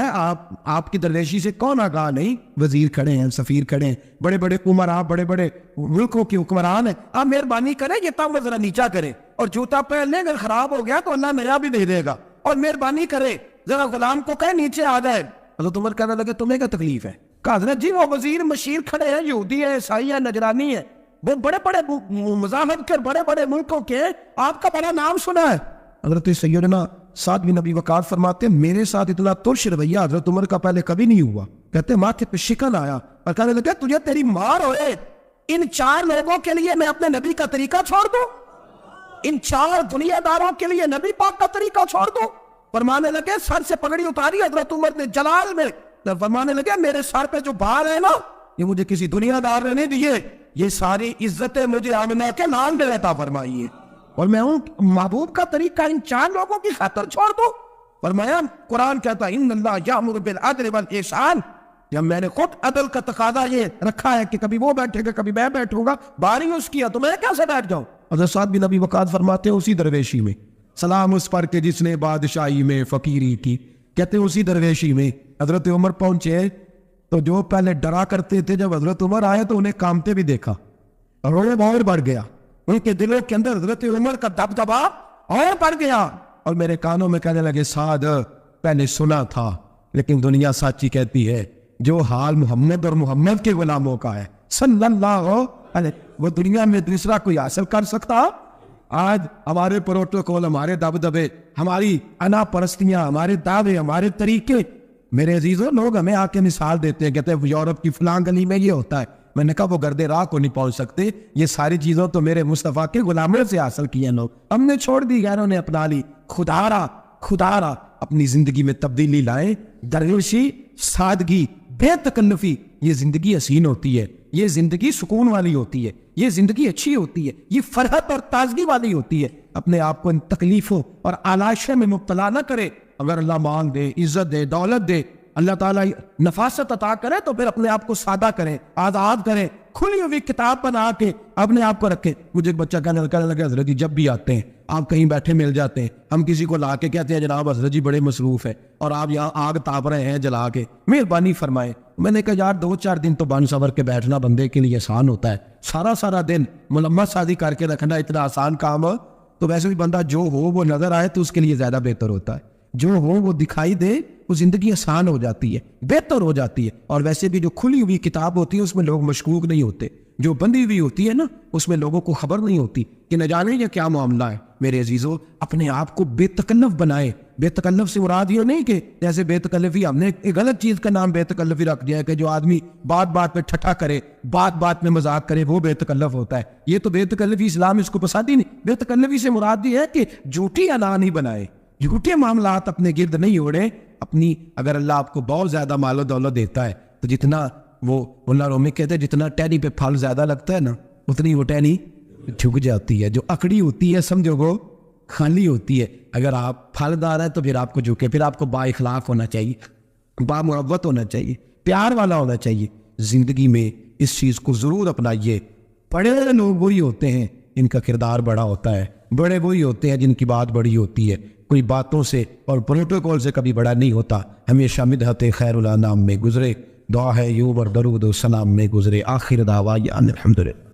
S3: آپ کی درویشی سے کون آگاہ نہیں، وزیر کھڑے ہیں، سفیر کھڑے ہیں، بڑے بڑے عمرا، بڑے بڑے ملکوں کے حکمران ہیں، آپ مہربانی کریں یہ تام ذرا نیچا کریں، اور جوتا پہن لیں، اگر خراب ہو گیا تو اللہ نیا بھی دے دے گا، اور مہربانی کرے ذرا غلام کو کہیں نیچے آ جائے۔ حضرت عمر کہنے لگے تمہیں کیا تکلیف ہے؟ کہا حضرت جی وہ وزیر مشیر کھڑے ہیں، یہودی ہیں، عیسائی ہیں، نجرانی ہیں، وہ بڑے بڑے مزاحمت کر بڑے بڑے ملکوں کے، آپ کا بڑا نام سنا ہے۔ حضرت سیدنا سعد بن ابی وقاص فرماتے ہیں میرے ساتھ اتنا ترش رویہ حضرت عمر کا پہلے کبھی نہیں ہوا، کہتے ماتھے پہ شکن آیا اور کہنے لگے تجھے تیری مار ہوئے، ان 4 لوگوں کے لیے میں اپنے نبی کا طریقہ چھوڑ دوں، ان 4 دنیا داروں کے لیے نبی پاک کا طریقہ چھوڑ دوں؟ فرمانے لگے سر سے پگڑی اتاری حضرت عمر نے جلال میں، فرمانے لگے میرے سر پہ جو بار ہے نا یہ مجھے کسی دنیا دار نے نہیں دیے، یہ ساری عزتیں مجھے آمنہ کے نام میں عطا فرمائی ہے، اور میں ہوں محبوب کا طریقہ ان 4 لوگوں کی خاطر چھوڑ دوں؟ فرمایا قرآن کہتا ہے ان اللہ یامر بالعدل والاحسان، جب میں نے خود عدل کا تقاضا یہ رکھا ہے کہ کبھی وہ بیٹھے گا کبھی میں بیٹھوں گا، باری اس کی ہے تو میں کیسے بیٹھ جاؤں؟ حضرت سعد بن ابی وقاص فرماتے ہیں اسی درویشی میں سلام اس پر کہ جس نے بادشاہی میں فقیری کی، کہتے ہیں اسی درویشی میں حضرت عمر پہنچے تو جو پہلے ڈرا کرتے تھے جب حضرت عمر آئے تو انہیں کامتے بھی دیکھا، روب اور بڑھ گیا، ان کے دلوں کے اندر حضرت عمر کا دبدبا اور بڑھ گیا، اور میرے کانوں میں کہنے لگے سعد پہلے سنا تھا لیکن دنیا سچی کہتی ہے جو حال محمد اور محمد کے غلاموں کا ہے صلی اللہ علیہ وہ دنیا میں دوسرا کوئی حاصل کر سکتا؟ آج ہمارے پروٹوکول، ہمارے دبدبے، ہماری انا پرستیاں، ہمارے دعوے، ہمارے طریقے، میرے عزیزوں لوگ ہمیں آ کے مثال دیتے ہیں، کہتے ہیں یورپ کی فلاں گلی میں یہ ہوتا ہے، میں نے کہا وہ گردے راہ کو نہیں پہنچ سکتے، یہ ساری چیزوں تو میرے مصطفیٰ کے غلاموں سے حاصل کی ہیں، لوگ ہم نے چھوڑ دی، غیروں نے اپنا لی۔ خدا را اپنی زندگی میں تبدیلی لائیں، درویشی، سادگی، بے تکلفی، یہ زندگی حسین ہوتی ہے، یہ زندگی سکون والی ہوتی ہے، یہ زندگی اچھی ہوتی ہے، یہ فرحت اور تازگی والی ہوتی ہے۔ اپنے آپ کو ان تکلیفوں اور آلائشوں میں مبتلا نہ کرے، اگر اللہ مال دے، عزت دے، دولت دے، اللہ تعالیٰ نفاست عطا کرے تو پھر اپنے آپ کو سادہ کریں، آزاد کریں، کھلی ہوئی کتاب بنا کے اپنے آپ کو رکھیں. مجھے ایک بچہ کہنے لگا حضرت جی جب بھی آتے ہیں آپ کہیں بیٹھے مل جاتے ہیں، ہم کسی کو لا کے کہتے ہیں جناب حضرت جی بڑے مصروف ہیں اور آپ یہاں آگ تاپ رہے ہیں جلا کے، مہربانی فرمائیں. میں نے کہا یار 2-4 دن تو بن سور کے بیٹھنا بندے کے لیے آسان ہوتا ہے، سارا دن ملمت سازی کر کے رکھنا اتنا آسان کام ہو تو ویسے بھی بندہ جو ہو وہ نظر آئے تو اس کے لیے زیادہ بہتر ہوتا ہے، جو ہو وہ دکھائی دے وہ زندگی آسان ہو جاتی ہے، بہتر ہو جاتی ہے. اور ویسے بھی جو کھلی ہوئی کتاب ہوتی ہے اس میں لوگ مشکوک نہیں ہوتے، جو بندی ہوئی ہوتی ہے نا اس میں لوگوں کو خبر نہیں ہوتی کہ نہ جانے یہ کیا معاملہ ہے. میرے عزیزو اپنے آپ کو بے تکلف بنائے. بے تکلف سے مراد یہ نہیں کہ جیسے بے تکلفی ہم نے ایک غلط چیز کا نام بے تکلفی رکھ دیا ہے کہ جو آدمی بات پہ ٹھٹھا کرے، بات میں مذاق کرے وہ بے تکلف ہوتا ہے. یہ تو بے تکلفی اسلام اس کو پسند ہی نہیں. بے تکلفی سے مراد یہ ہے کہ جھوٹی انا نہیں بنائے، جھوٹے معاملات اپنے گرد نہیں اوڑے. اپنی اگر اللہ آپ کو بہت زیادہ مال و دولت دیتا ہے تو جتنا وہ اللہ رومی کہتے ہیں جتنا ٹہنی پہ پھل زیادہ لگتا ہے نا اتنی وہ ٹہنی جھک جاتی ہے. جو اکڑی ہوتی ہے سمجھو وہ خالی ہوتی ہے. اگر آپ پھلدار ہیں تو پھر آپ کو جھکے، پھر آپ کو با اخلاق ہونا چاہیے، با محبت ہونا چاہیے، پیار والا ہونا چاہیے. زندگی میں اس چیز کو ضرور اپنائیے. بڑے لوگ وہی ہوتے ہیں ان کا کردار بڑا ہوتا ہے، بڑے وہی ہوتے ہیں جن کی بات بڑی ہوتی ہے. کوئی باتوں سے اور پروٹوکول سے کبھی بڑا نہیں ہوتا. ہمیشہ مدحت خیر الانام میں گزرے، دعا ہے یوں اور درود و سلام میں گزرے. آخر دعویٰ الحمدللہ.